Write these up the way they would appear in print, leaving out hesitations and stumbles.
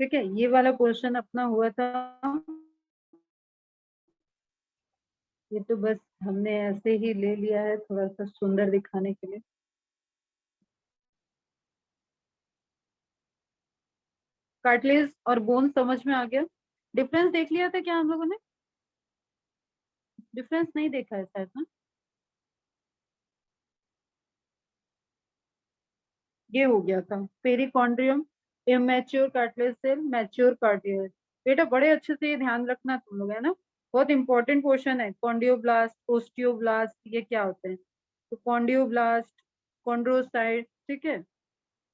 ठीक है, ये वाला क्वेश्चन अपना हुआ था। ये तो बस हमने ऐसे ही ले लिया है थोड़ा सा सुंदर दिखाने के लिए। कार्टिलेज और बोन समझ में आ गया। डिफरेंस देख लिया था क्या हम लोगों ने? डिफरेंस नहीं देखा है शायद ना। ये हो गया था perichondrium, immature cartilage cell, mature cartilage. बेटा बड़े अच्छे से ये ध्यान रखना तुम लोग, है ना। बहुत इंपॉर्टेंट क्वेश्चन है। कॉन्डियोब्लास्ट, ओस्टियोब्लास्ट, ये क्या होते हैं? तो कॉन्डियोब्लास्ट, कॉन्ड्रोसाइट, ठीक है।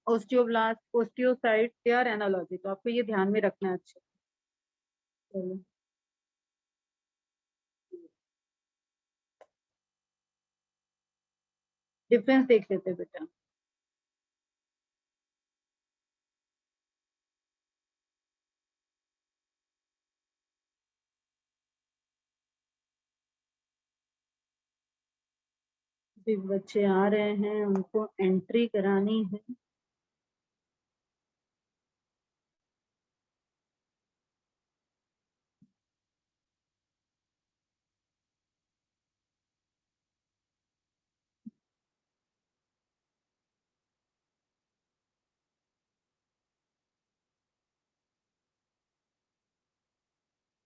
Osteoblast, osteocyte, they are analogy, तो आपको ये ध्यान में रखना है अच्छे। चलो, डिफरेंस देख लेते हैं बेटा। भी बच्चे आ रहे हैं, उनको एंट्री करानी है।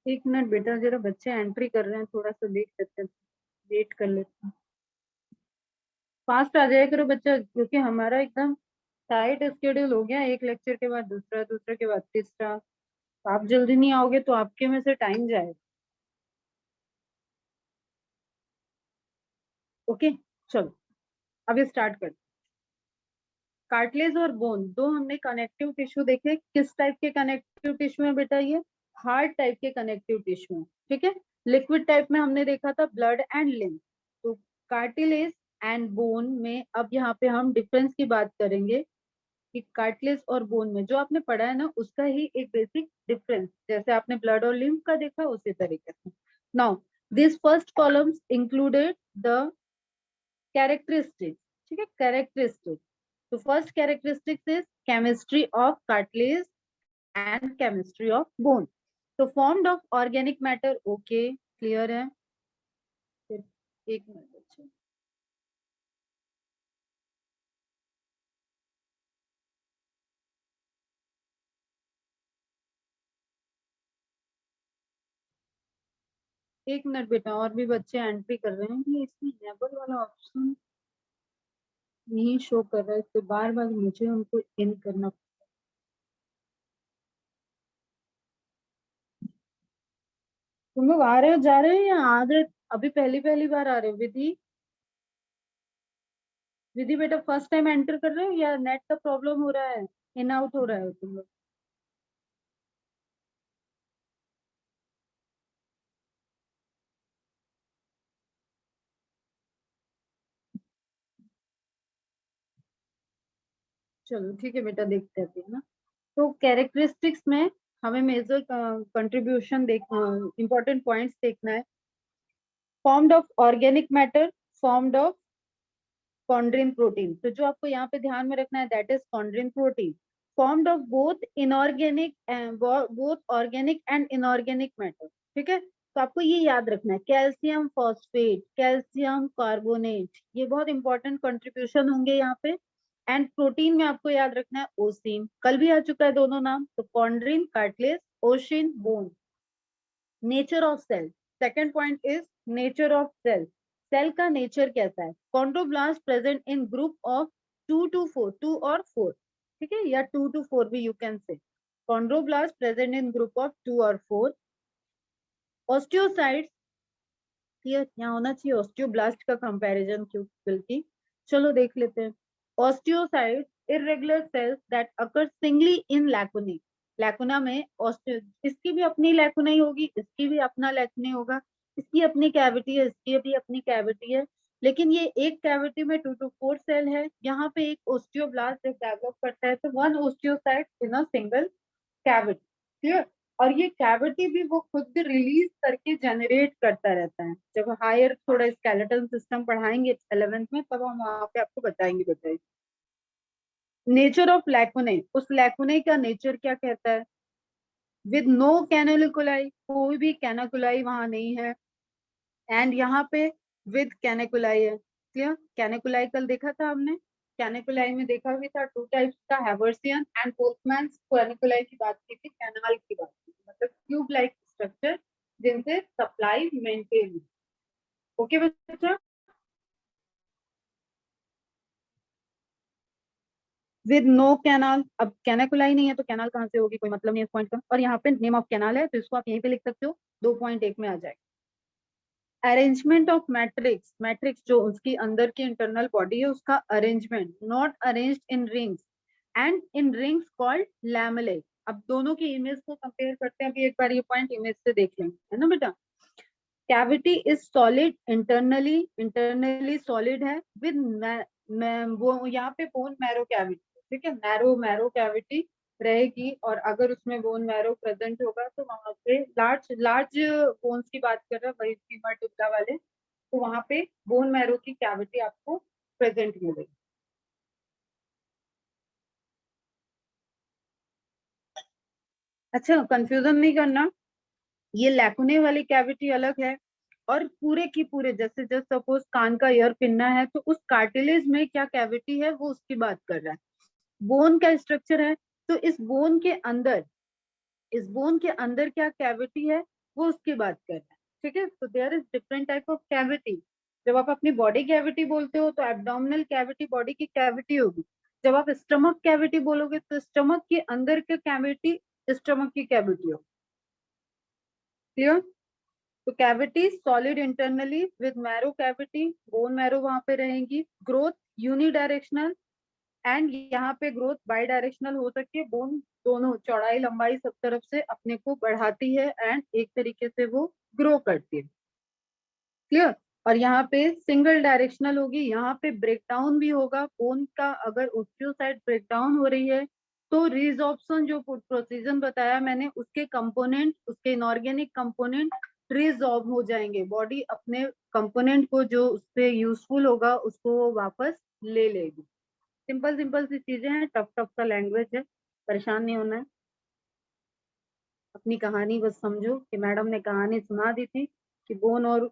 एक मिनट बेटा, जरा बच्चे एंट्री कर रहे हैं, थोड़ा सा देख लेते हैं, वेट कर लेते हैं। फास्ट आ जाया करो बच्चा, क्योंकि हमारा एकदम टाइट स्केड्यूल हो गया। एक लेक्चर के बाद दूसरा, दूसरे के बाद तीसरा। आप जल्दी नहीं आओगे तो आपके में से टाइम जाएगा। ओके, चलो अभी स्टार्ट कर। कार्टिलेज और बोन दो हमने कनेक्टिव टिश्यू देखे। किस टाइप के कनेक्टिव टिश्यू है बेटा? ये हार्ड टाइप के कनेक्टिव टिश्यू है, ठीक है। लिक्विड टाइप में हमने देखा था ब्लड एंड लिम्फ। तो कार्टिलेज एंड बोन में अब यहाँ पे हम डिफरेंस की बात करेंगे कि कार्टिलेज और बोन में जो आपने पढ़ा है ना, उसका ही एक बेसिक डिफरेंस, जैसे आपने ब्लड और लिम्फ का देखा उसी तरीके से। Now this first columns included the characteristics, ठीक है, कैरेक्टरिस्टिक्स। तो first characteristics is chemistry of cartilage and chemistry of bone. तो formed of organic matter, okay clear है। फिर एक मिनट बच्चे, एक मिनट बेटा, और भी बच्चे एंट्री कर रहे हैं। ये इसमें नेबर वाला ऑप्शन नहीं शो कर रहा है, तो बार बार मुझे उनको इन करना। तुम लोग आ रहे हो, जा रहे हो, या आ रहे? अभी पहली पहली बार आ रहे हो? विधि, विधि बेटा फर्स्ट टाइम एंटर कर रहे हो या नेट का प्रॉब्लम हो रहा है? इन आउट हो रहा है तुम लोग? चलो ठीक है बेटा, देखते हैं अभी, है ना। तो कैरेक्टरिस्टिक्स में हमें मेजर कंट्रीब्यूशन देख, इंपॉर्टेंट पॉइंट्स देखना है। Formed of organic matter, formed of chondrin protein. तो जो आपको यहाँ पे ध्यान में रखना है, that is chondrin protein. Formed of both inorganic, both organic and inorganic matter, ठीक है। तो आपको ये याद रखना है, कैल्शियम फॉस्फेट, कैल्शियम कार्बोनेट, ये बहुत इंपॉर्टेंट कंट्रीब्यूशन होंगे यहाँ पे। एंड प्रोटीन में आपको याद रखना है ओसिन, कल भी आ चुका है दोनों नाम। तो chondrin cartilage, ossein bone. Nature of cell, second point is nature of cell. Cell का नेचर कैसा है? Chondroblast present in group of 2 to 4, 2 और 4, ठीक है, या 2 to 4 भी you can say. Chondroblast present in group of 2 और 4। ऑस्टियोसाइट्स, ये यहाँ होना चाहिए ऑस्टियोब्लास्ट का कंपैरिजन, क्यों बल्कि, चलो देख लेते हैं। Osteocytes, irregular cells that occur singly in lacunae. Lacuna में ऑस्टियो, इसकी भी अपनी लैकुनाई होगी, इसकी भी अपना लैकुनाई होगा, इसकी अपनी कैविटी है, इसकी भी अपनी कैविटी है। लेकिन ये एक कैविटी में 2 to 4 सेल है। यहाँ पे एक ओस्टियोब्लास्ट जब डेवलप करता है तो one osteocyte in a single cavity, clear. और ये कैविटी भी वो खुद रिलीज करके जनरेट करता रहता है। जब हायर थोड़ा स्केलेटल सिस्टम पढ़ाएंगे 11th में, तब हम वहां पे आपको बताएंगे। बताइए नेचर ऑफ लैकुने, उस लैकुने का नेचर क्या कहता है? विद नो कैनोलिकुलाई, कोई भी कैनाकुलाई वहां नहीं है। एंड यहाँ पे विद कैनेकुलाई है। क्लियर? कैनेकुलाई कल देखा था हमने, कैनेकुलाई में देखा भी था टू टाइप्स का, हैवर्सियन एंड पोल्ट्समैन कैनेकुलाई की बात की थी, कैनाल की बात की थी, मतलब ट्यूब लाइक स्ट्रक्चर जिनसे सप्लाई मेंटेन। ओके बच्चा? विद नो कैनाल, अब कैनाकुलाई नहीं है तो कैनाल कहाँ से होगी, कोई मतलब नहीं है इस पॉइंट का। और यहाँ पे नेम ऑफ कैनाल है तो इसको आप यहीं पे लिख सकते हो, 2.1 में आ जाएगा। अरेंजमेंट ऑफ मैट्रिक्स, मैट्रिक्स जो उसकी अंदर की इंटरनल बॉडी है उसका arrangement, not arranged in rings and in rings called lamellae. अब दोनों की इमेज को कंपेयर करते हैं, अभी एक बार ये पॉइंट इमेज से देख लेंगे, है ना बेटा? Cavity is solid internally, internally solid है विद, वो यहाँ पे बोन मैरो कैविटी, ठीक है, मैरो मैरो कैविटी रहेगी। और अगर उसमें बोन मैरो प्रेजेंट होगा तो वहां पे लार्ज लार्ज बोन्स की बात कर रहे हैं, वही फीमर टिब्ला वाले, तो वहां पे बोन मैरो की कैविटी आपको प्रेजेंट मिलेगी। अच्छा, कंफ्यूजन नहीं करना, ये लैकुने वाली कैविटी अलग है, और पूरे की पूरे जैसे जस्ट सपोज कान का ईयर पिनना है तो उस कार्टिलेज में क्या कैविटी है वो उसकी बात कर रहा है। बोन का स्ट्रक्चर है तो इस बोन के अंदर, इस बोन के अंदर क्या कैविटी है वो उसकी बात कर रहा है। ठीक है, तो there is different type of cavity. जब आप अपनी बॉडी कैविटी बोलते हो तो एब्डोमिनल कैविटी बॉडी की कैविटी होगी। जब आप स्टमक कैविटी बोलोगे तो स्टमक के अंदर की कैविटी स्टमक की कैविटी होगी। क्लियर? तो cavity solid internally with marrow cavity, bone marrow वहां पे रहेंगी। ग्रोथ यूनिडायरेक्शनल, एंड यहाँ पे ग्रोथ बाई डायरेक्शनल हो सकती है, बोन दोनों चौड़ाई लंबाई सब तरफ से अपने को बढ़ाती है एंड एक तरीके से वो ग्रो करती है। क्लियर? और यहाँ पे सिंगल डायरेक्शनल होगी, यहाँ पे ब्रेकडाउन भी होगा बोन का, अगर उसकी साइड ब्रेकडाउन हो रही है तो रिजॉर्प्शन जो प्रोसीजन बताया मैंने उसके कंपोनेंट, उसके इनऑर्गेनिक कंपोनेंट रिजॉर्ब हो जाएंगे, बॉडी अपने कंपोनेंट को जो उससे यूजफुल होगा उसको वो वापस ले लेगी। सिंपल सिंपल सी चीजें हैं, टफ टफ सा लैंग्वेज है, परेशान नहीं होना है। अपनी कहानी बस समझो कि मैडम ने कहानी सुना दी थी कि बोन और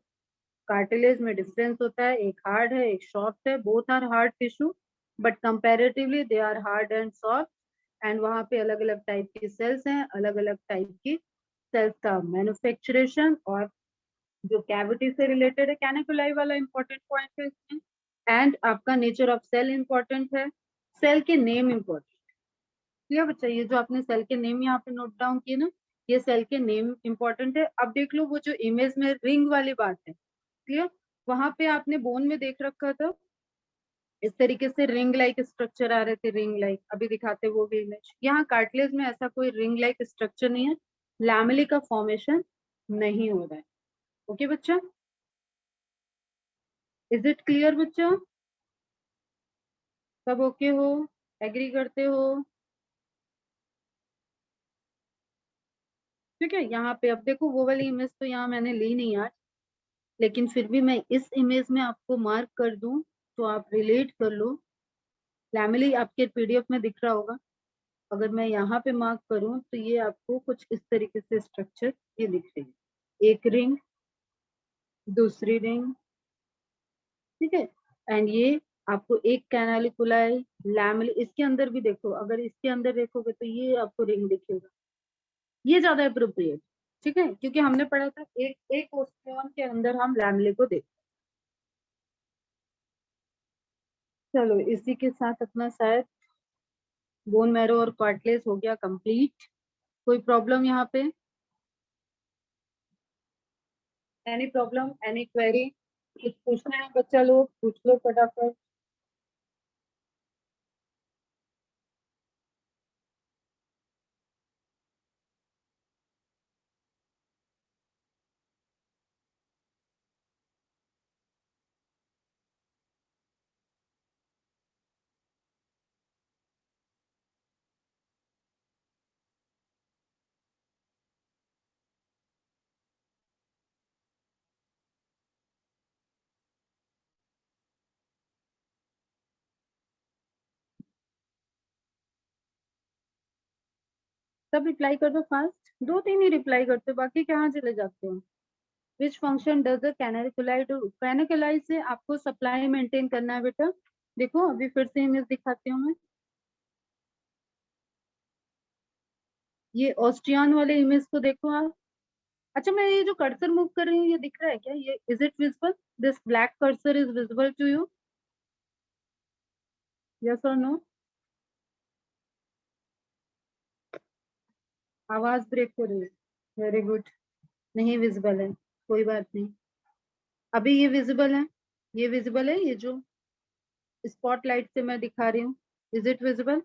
कार्टिलेज में डिफरेंस होता है, एक हार्ड है एक सॉफ्ट है, both are hard tissue but comparatively they are hard and soft. And वहां पे अलग अलग टाइप की सेल्स हैं, अलग अलग टाइप की सेल्स का मैन्युफैक्चरेशन, और जो कैविटी से रिलेटेड है कैनिकुलाई वाला इंपॉर्टेंट पॉइंट है इसमें। एंड आपका नेचर ऑफ सेल इंपॉर्टेंट है, सेल के नेम इंपॉर्टेंट। क्लियर बच्चा? ये जो आपने सेल के नेम यहाँ पे नोट डाउन किए ना, ये सेल के नेम इंपॉर्टेंट है। अब देख लो वो जो इमेज में रिंग वाली बात है, क्लियर? वहां पे आपने बोन में देख रखा था इस तरीके से रिंग लाइक स्ट्रक्चर आ रहे थे, रिंग लाइक अभी दिखाते वो भी इमेज। यहाँ कार्टिलेज में ऐसा कोई रिंग लाइक स्ट्रक्चर नहीं है, लैमेली का फॉर्मेशन नहीं हो रहा है। ओके बच्चा? इज इट क्लियर बच्चा? सब ओके हो? एग्री करते हो? ठीक है, यहाँ पे अब देखो वो वाली इमेज तो यहाँ मैंने ली नहीं आज, लेकिन फिर भी मैं इस इमेज में आपको मार्क कर दूं तो आप रिलेट कर लो। फैमिली आपके पीडीएफ में दिख रहा होगा, अगर मैं यहाँ पे मार्क करूं तो ये आपको कुछ इस तरीके से स्ट्रक्चर ये दिख रही है, एक रिंग, दूसरी रिंग, ठीक है, एंड ये आपको एक कैनालिकुलाई, लैमेली, इसके अंदर भी देखो, अगर इसके अंदर देखोगे तो ये आपको रिंग दिखेगा, ये ज्यादा अप्रोप्रिएट। ठीक है, क्योंकि हमने पढ़ा था एक एक ओस्टियन के अंदर हम लैमेले को देख। चलो इसी के साथ अपना शायद बोन मैरो और कार्टिलेज हो गया कंप्लीट। कोई प्रॉब्लम यहाँ पे? Any problem, any query? कुछ पूछना है बच्चा लोग पूछ लो फटाफट। सब रिप्लाई कर दो फास्ट, 2-3 ही रिप्लाई करते हो, बाकी कहाँ चले जाते हो। Which function does the canaliculi do? Canaliculi से आपको सप्लाई मेंटेन करना है बेटा। देखो अभी फिर से इमेज दिखाती हूँ मैं, ये ऑस्ट्रियन वाले इमेज को देखो आप। अच्छा मैं ये जो कर्सर मूव कर रही हूँ ये दिख रहा है क्या? ये is it visible? This black cursor is visible to you? Yes और नो? आवाज ब्रेक हो रही है। वेरी गुड, नहीं विजिबल है, कोई बात नहीं। अभी ये विजिबल है, ये विजिबल है, ये जो स्पॉटलाइट से मैं दिखा रही हूँ, is it visible?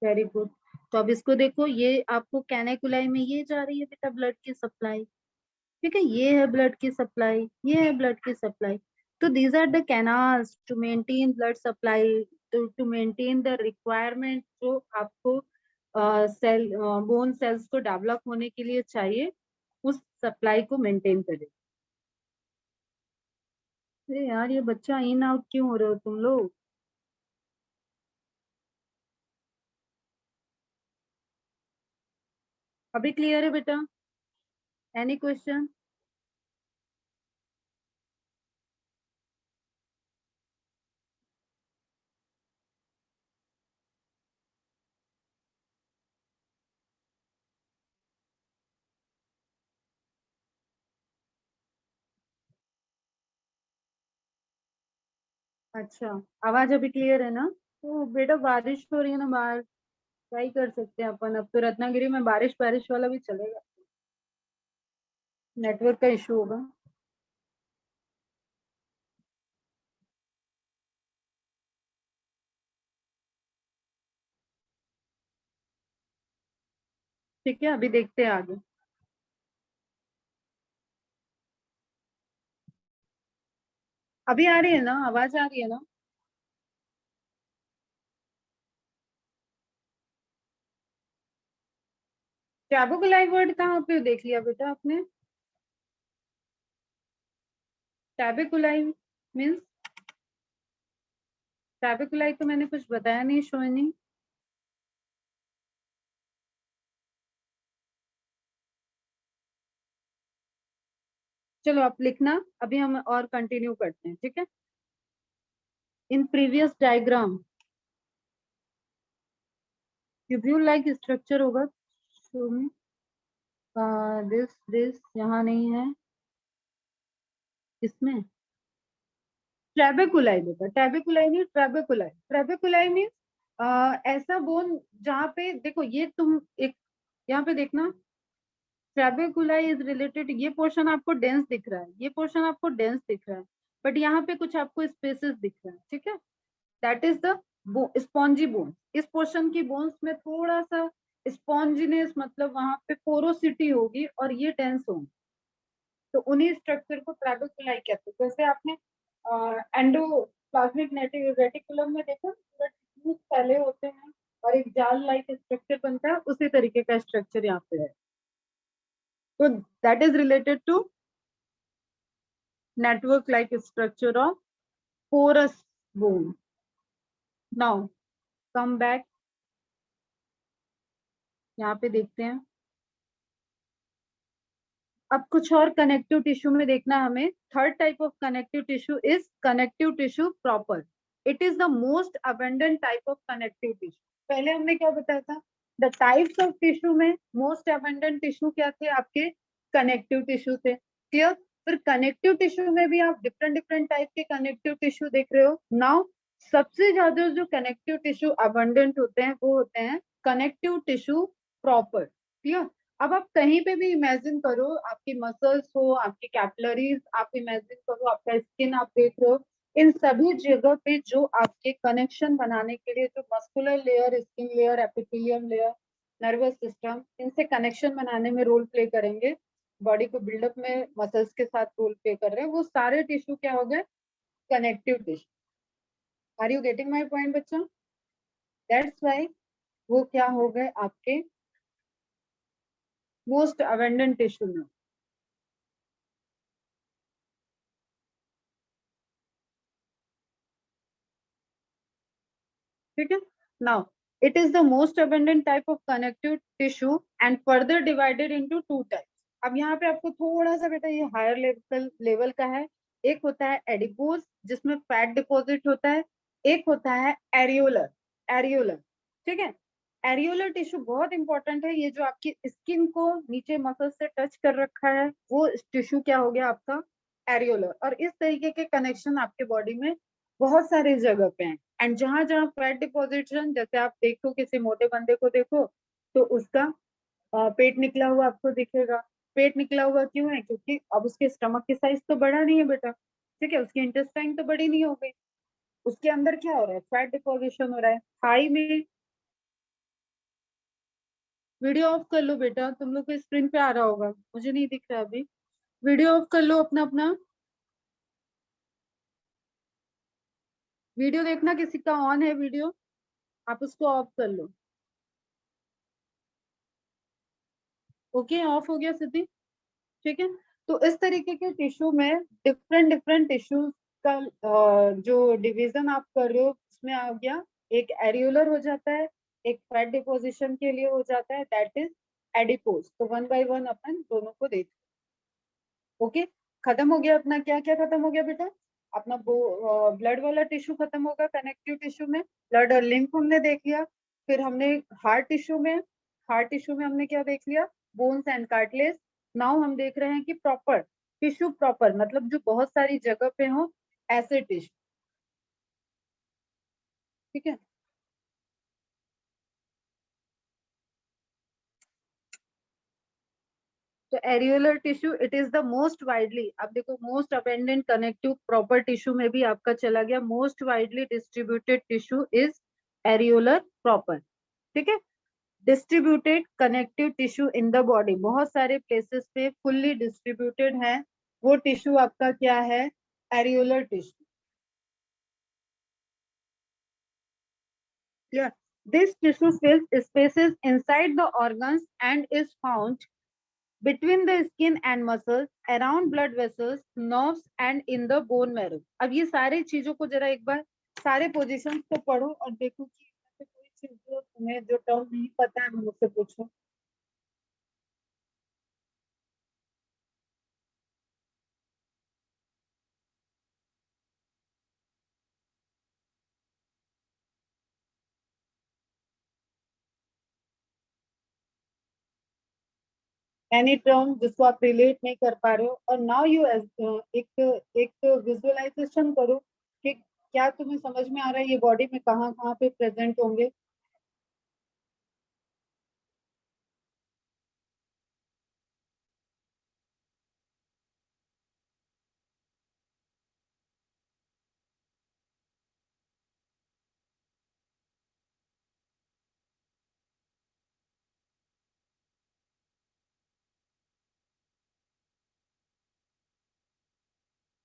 Very good. तो अब इसको देखो, ये आपको कैनेकुलाई में ये जा रही है बेटा ब्लड की सप्लाई, ठीक है, ये है ब्लड की सप्लाई, ये है ब्लड की सप्लाई। तो these are the canals to maintain blood supply, to maintain the requirement जो आपको सेल बोन सेल्स को डेवलप होने के लिए चाहिए, उस सप्लाई को मेंटेन करे। अरे यार ये बच्चा इन आउट क्यों हो रहे हो तुम लोग? अभी क्लियर है बेटा? Any question? अच्छा, आवाज अभी क्लियर है ना? तो बेटा बारिश हो रही है ना बाहर, क्या ही कर सकते हैं अपन। अब तो रत्नागिरी में बारिश बारिश वाला भी चलेगा, नेटवर्क का इशू होगा। ठीक है अभी देखते हैं आगे। अभी आ रही है ना, आवाज आ रही है ना? टैबुकुलाई वर्ड कहाँ पे देख लिया बेटा आपने? टैबुकुलाई मीन्स, टैबुकुलाई तो मैंने कुछ बताया नहीं, शो नहीं। चलो आप लिखना, अभी हम और कंटिन्यू करते हैं, ठीक है। In previous diagram tubule like structure होगा, शो में दिस यहाँ नहीं है, इसमें ट्रेबेकुलाई बेटा, टैबेकुलाई नहीं ट्रेबेकुलाई। ट्रेबेकुलाई मीन्स ऐसा बोन जहाँ पे देखो, ये तुम एक यहाँ पे देखना, ट्रेबेकुलाई इज रिलेटेड, ये पोर्शन आपको डेंस दिख रहा है, ये पोर्शन आपको डेंस दिख रहा है, बट यहाँ पे कुछ आपको स्पेसेस दिख रहा है, ठीक है। That is the spongy bone. इस पोर्शन की बोन्स में थोड़ा सा स्पॉन्जीनेस, मतलब वहां पे पोरोसिटी होगी और ये डेंस होंगे, तो उन्हीं स्ट्रक्चर को ट्रेबेकुलाई कहते हैं। जैसे आपने एंडोप्लाज्मिक रेटिकुलम में देखा, पूरा टिश्यूज फैले होते हैं और एक जाल लाइक स्ट्रक्चर बनता है, उसी तरीके का स्ट्रक्चर यहाँ पे है। तो that is related to network like structure of porous bone. Now come back, यहाँ पे देखते हैं। अब कुछ और कनेक्टिव टिश्यू में देखना हमें। Third type of connective tissue is connective tissue proper. It is the most abundant type of connective tissue. पहले हमने क्या बताया था, द टाइप्स ऑफ टिश्यू में मोस्ट अबेंडेंट टिश्यू क्या थे आपके? कनेक्टिव टिश्यू थे, क्लियर। फिर कनेक्टिव टिश्यू में भी आप डिफरेंट डिफरेंट टाइप के कनेक्टिव टिश्यू देख रहे हो। नाउ सबसे ज्यादा जो कनेक्टिव टिश्यू अबंडेंट होते हैं वो होते हैं कनेक्टिव टिश्यू प्रॉपर, क्लियर। अब आप कहीं पे भी इमेजिन करो, आपकी मसल्स हो, आपकी कैपिलरीज, आप इमेजिन करो आपका स्किन आप देख रहे हो, इन सभी जगह पे जो आपके कनेक्शन बनाने के लिए जो muscular layer, skin layer, epithelium layer, nervous system, इनसे कनेक्शन बनाने में रोल प्ले करेंगे, बॉडी को बिल्डअप में मसल्स के साथ रोल प्ले कर रहे हैं, वो सारे टिश्यू क्या हो गए? Connective tissue. Are you getting my point बच्चा? दैट्स वाई वो क्या हो गए आपके मोस्ट अबेंडेंट टिश्यू में, ठीक है। Now, it is the most abundant type of connective tissue and further divided into two types. अब यहाँ पे आपको थोड़ा सा बेटा ये हायर लेवल का है. एक होता है एडिपोज जिसमें फैट डिपॉजिट होता है, एक होता है एरियोलर. एरियोलर, ठीक है. एरियोलर टिश्यू बहुत इंपॉर्टेंट है. ये जो आपकी स्किन को नीचे मसल से टच कर रखा है वो टिश्यू क्या हो गया आपका एरियोलर. और इस तरीके के कनेक्शन आपके बॉडी में बहुत सारी जगह पे हैं. एंड जहां जहां फैट डिपोजिशन, जैसे आप देखो किसी मोटे बंदे को देखो तो उसका पेट निकला हुआ आपको दिखेगा. पेट निकला हुआ क्यों है? क्योंकि अब उसके स्टमक की साइज तो बड़ा नहीं है बेटा, ठीक है. उसकी इंटेस्टाइन तो बड़ी नहीं हो गई. उसके अंदर क्या हो रहा है? फैट डिपोजिशन हो रहा है. थाई में वीडियो ऑफ कर लो बेटा, तुम लोग को स्क्रीन पे आ रहा होगा, मुझे नहीं दिख रहा अभी. वीडियो ऑफ कर लो अपना अपना. वीडियो देखना किसी का ऑन है वीडियो, आप उसको ऑफ कर लो. ओके, ऑफ हो गया सिद्धि, ठीक है. तो इस तरीके के टिश्यू में डिफरेंट डिफरेंट टिश्यूज का जो डिवीजन आप कर रहे हो उसमें आ गया. एक एरियोलर हो जाता है, एक फैट डिपोजिशन के लिए हो जाता है, दैट इज एडिपोज. तो वन बाय वन अपन दोनों को देख. ओके, खत्म हो गया अपना. क्या क्या खत्म हो गया बेटा? अपना ब्लड वाला टिश्यू खत्म होगा. कनेक्टिव टिश्यू में ब्लड और लिम्फ हमने देख लिया. फिर हमने हार्ट टिश्यू में हमने क्या देख लिया? Bones and cartilage. नाउ हम देख रहे हैं कि प्रॉपर टिश्यू, प्रॉपर मतलब जो बहुत सारी जगह पे हो ऐसे टिश्यू, ठीक है. तो areolar tissue it is the most widely, अब देखो most abundant connective proper tissue में भी आपका चला गया. Most widely distributed tissue is areolar proper, ठीक है. Distributed connective tissue in the body, बहुत सारे प्लेसेस पे फुल्ली डिस्ट्रीब्यूटेड है. वो टिश्यू आपका क्या है? Areolar tissue. Yeah. This tissue fills spaces inside the organs and is found between the skin and muscles, around blood vessels, nerves and in the bone marrow. अब ये सारे चीजों को जरा एक बार सारे पोजीशंस को पढ़ो और देखो कि इनमें से कोई चीज जो तुम्हें जो टर्म नहीं पता है मुझसे पूछो. एनी टर्म जिसको आप रिलेट नहीं कर पा रहे हो. और नाउ यू एक एक विजुअलाइजेशन करो कि क्या तुम्हें समझ में आ रहा है ये बॉडी में कहाँ कहाँ पे प्रेजेंट होंगे.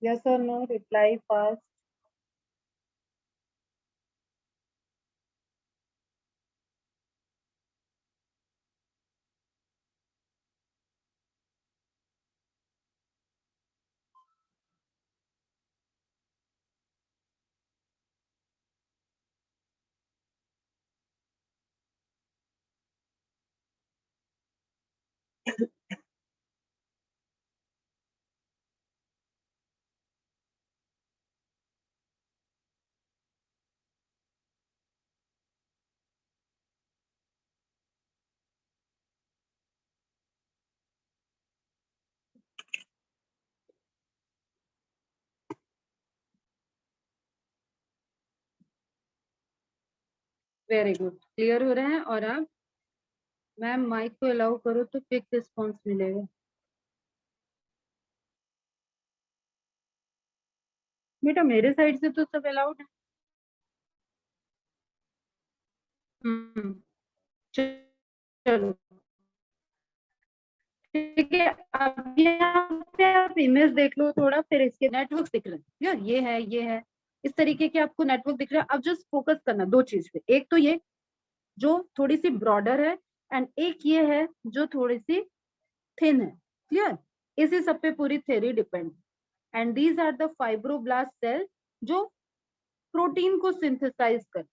यस और no, reply fast. Very good, clear हो रहे हैं. और अब मैम माइक को अलाउ करो तो क्विक रिस्पॉन्स मिलेगा. बेटा मेरे साइड से तो सब अलाउड है. हम्म, चलो ठीक है. अब यहाँ पे आप इमेज देख लो थोड़ा, फिर इसके नेटवर्क दिख रहे हैं यार, ये है इस तरीके के आपको नेटवर्क दिख रहा है. अब जस्ट फोकस करना दो चीज पे. एक तो ये जो थोड़ी सी ब्रॉडर है एंड एक ये है जो थोड़ी सी थिन है. क्लियर? इसी सब पे पूरी theory depend. And these are the fibroblast cell जो प्रोटीन को सिंथेसाइज कर.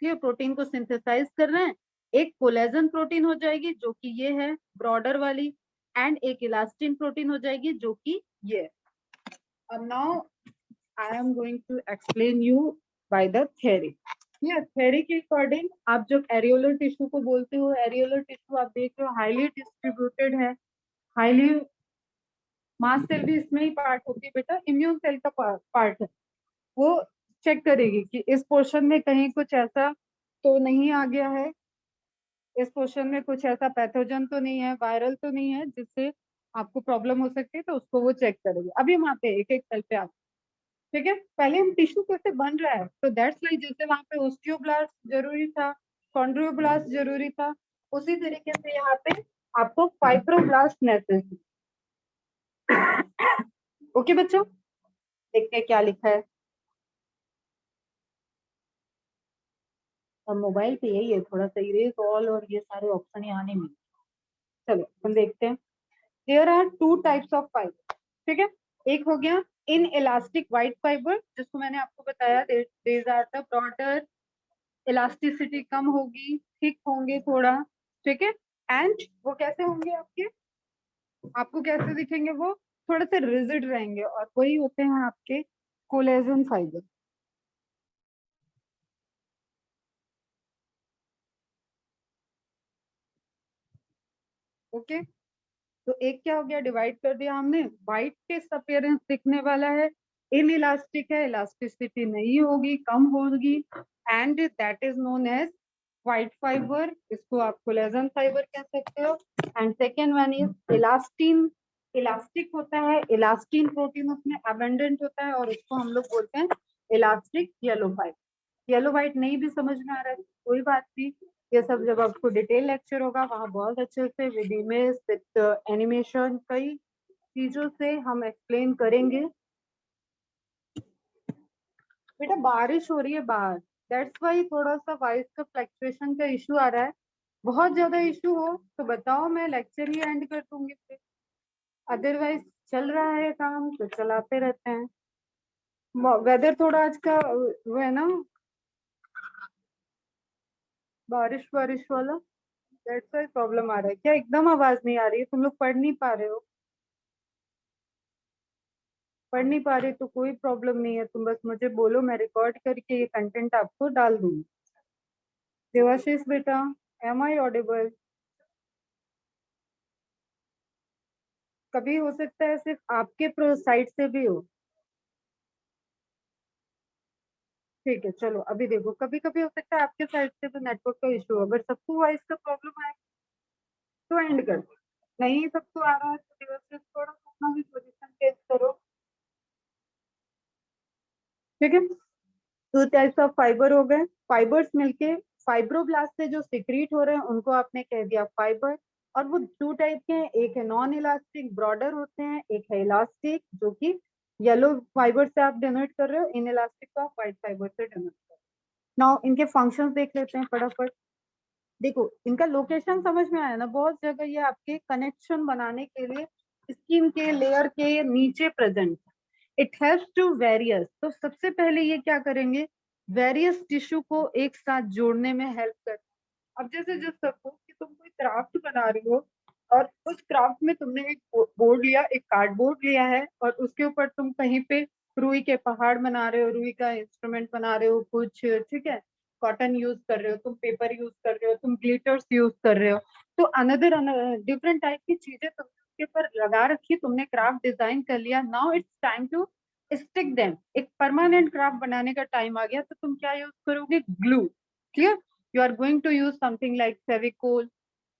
ठीक है, प्रोटीन को सिंथेसाइज कर रहे हैं। एक कोलेजन प्रोटीन हो जाएगी जो कि ये है ब्रॉडर वाली, एंड एक इलास्टिन प्रोटीन हो जाएगी जो कि ये है। अब now I am going to explain you by the theory. Theory के अकॉर्डिंग आप जब एरियोलर टिश्यू को बोलते हो, एरियोलर टिश्यू आप देख रहे हो हाईली डिस्ट्रीब्यूटेड है, हाईली मास सेल भी इसमें ही पार्ट होती है बेटा, इम्यून सेल का पार्ट है। वो चेक करेगी कि इस पोर्शन में कहीं कुछ ऐसा तो नहीं आ गया है, इस पोर्शन में कुछ ऐसा पैथोजन तो नहीं है, वायरल तो नहीं है जिससे आपको प्रॉब्लम हो सकती है, तो उसको वो चेक करेगी। अभी हम आते हैं एक एक सेल पे आते हैं, ठीक है। पहले हम टिश्यू कैसे बन रहा है, तो दैट्स लाइक जैसे वहां पे ओस्टियोब्लास्ट जरूरी था, कॉन्ड्रियोब्लास्ट जरूरी था, उसी तरीके से यहाँ पे आपको फाइब्रोब्लास्ट नेसेसरी। ओके बच्चों, देखते हैं क्या लिखा है। अब मोबाइल पे यही है, थोड़ा सा इरेज ऑल और ये सारे ऑप्शन यहाँ नहीं मिलते। चलो हम देखते हैं। There are two types of fiber, ठीक है। एक हो गया इन इलास्टिक वाइट फाइबर, जिसको मैंने आपको बताया there are the broader, elasticity कम होगी, थिक होंगे थोड़ा, ठीक है। एंड वो कैसे होंगे आपके, आपको कैसे दिखेंगे, वो थोड़े से रिजिड रहेंगे, और वही होते हैं आपके कोलेजन फाइबर। ओके, तो एक क्या हो गया, डिवाइड कर दिया हमने, व्हाइट टेस्ट अपीयरेंस दिखने वाला है, इन इलास्टिक है, इलास्टिसिटी नहीं होगी, कम होगी, and that is known as white fiber, इसको आप कोलेजन फाइबर कह सकते हो। And second one is elastin, elastic होता है, इलास्टिन प्रोटीन उसमें अबेंडेंट होता है, और उसको हम लोग बोलते हैं elastic yellow fibre. Yellow white नहीं भी समझ में आ रहा है कोई बात नहीं, ये सब जब आपको डिटेल लेक्चर होगा वहां बहुत अच्छे से विद इमेज विद एनिमेशन कई चीजों से हम एक्सप्लेन करेंगे। बेटा बारिश हो रही है बाहर, दैट्स वाई थोड़ा सा वॉइस का फ्लक्चुएशन का इशू आ रहा है। बहुत ज्यादा इशू हो तो बताओ, मैं लेक्चर ही एंड कर दूंगी फिर, अदरवाइज चल रहा है काम तो चलाते रहते हैं। वेदर थोड़ा आज का वो है ना, बारिश बारिश वाला, दैट्स वाई प्रॉब्लम आ रहा है। क्या एकदम आवाज नहीं आ रही है, तुम लोग पढ़ नहीं पा रहे हो? पढ़ नहीं पा रहे तो कोई प्रॉब्लम नहीं है, तुम बस मुझे बोलो, मैं रिकॉर्ड करके ये कंटेंट आपको डाल दूंगी। देवाशीष बेटा, एम आई ऑडिबल? कभी हो सकता है सिर्फ आपके प्रो साइड से भी हो, ठीक है। चलो अभी देखो, कभी कभी हो सकता है आपके साइड से भी नेटवर्क का इशू हो, अगर सबको वॉइस का प्रॉब्लम आए तो एंड कर दो। नहीं सबको आ रहा है तो देवाशीष थोड़ा सा अपना भी पोजीशन चेंज करो, ठीक है। टू टाइप्स ऑफ फाइबर हो गए, फाइबर्स मिलके फाइब्रोब्लास्ट से जो सिक्रीट हो रहे हैं उनको आपने कह दिया फाइबर। और वो टू टाइप के हैं, एक है नॉन इलास्टिक ब्रॉडर होते हैं, एक है इलास्टिक जो कि येलो फाइबर से आप डिनोट कर रहे हो, इन इलास्टिक को आप व्हाइट फाइबर से डिनोट कर रहे हो। नाउ इनके फंक्शंस देख लेते हैं फटाफट। देखो इनका लोकेशन समझ में आया ना, बहुत जगह ये आपके कनेक्शन बनाने के लिए स्किन के लेयर के नीचे present. It helps to various, तो सबसे पहले ये क्या करेंगे, वेरियस टिश्यू को एक साथ जोड़ने में हेल्प कर। अब जैसे जब सपोज कि तुम कोई क्राफ्ट बना रही हो, और उस क्राफ्ट में तुमने एक बोर्ड लिया, एक कार्डबोर्ड लिया है, और उसके ऊपर तुम कहीं पे रुई के पहाड़ बना रहे हो, रुई का इंस्ट्रूमेंट बना रहे हो कुछ, ठीक है, कॉटन यूज कर रहे हो, तुम पेपर यूज कर रहे हो, तुम ग्लिटर्स यूज कर रहे हो, तो अनदर डिफरेंट टाइप की चीजें तुमने उसके ऊपर लगा रखी, तुमने क्राफ्ट डिजाइन कर लिया। Now it's time to stick them, एक परमानेंट क्राफ्ट बनाने का टाइम आ गया, तो तुम क्या यूज करोगे, glue. Clear, you are going to use something like Fevicol,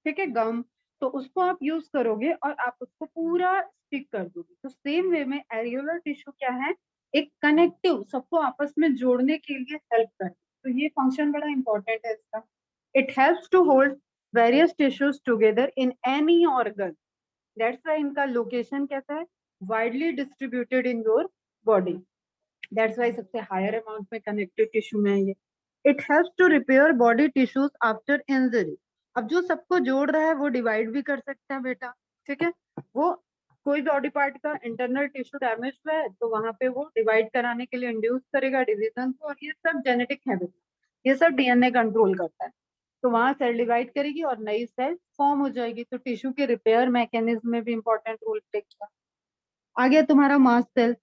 ठीक है, गम, तो उसको आप यूज करोगे और आप उसको पूरा स्टिक कर दोगे। तो सेम वे में एरियोलर टिश्यू क्या है, एक कनेक्टिव, सबको आपस में जोड़ने के लिए हेल्प करता है, तो ये फंक्शन बड़ा इंपॉर्टेंट है इसका। It helps to hold various tissues together in any organ, that's why इनका लोकेशन कैसा है, widely distributed in your body, that's why सबसे हायर अमाउंट में कनेक्टिव टिश्यू में है ये। It helps to repair body tissues after injury, अब जो सबको जोड़ रहा है वो डिवाइड भी कर सकता है बेटा, ठीक है। वो कोई बॉडी पार्ट का इंटरनल टिश्यू डैमेज हुआ है तो वहां पे वो डिवाइड कराने के लिए इंड्यूस करेगा डिवीजन को, और ये सब जेनेटिक हैबिट। ये सब डीएनए कंट्रोल करता है। तो वहां सेल डिवाइड करेगी और नई सेल फॉर्म हो जाएगी। तो टिश्यू के रिपेयर मैकेनिज्म में भी इंपॉर्टेंट रोल प्ले किया। आ गया तुम्हारा मास्ट सेल,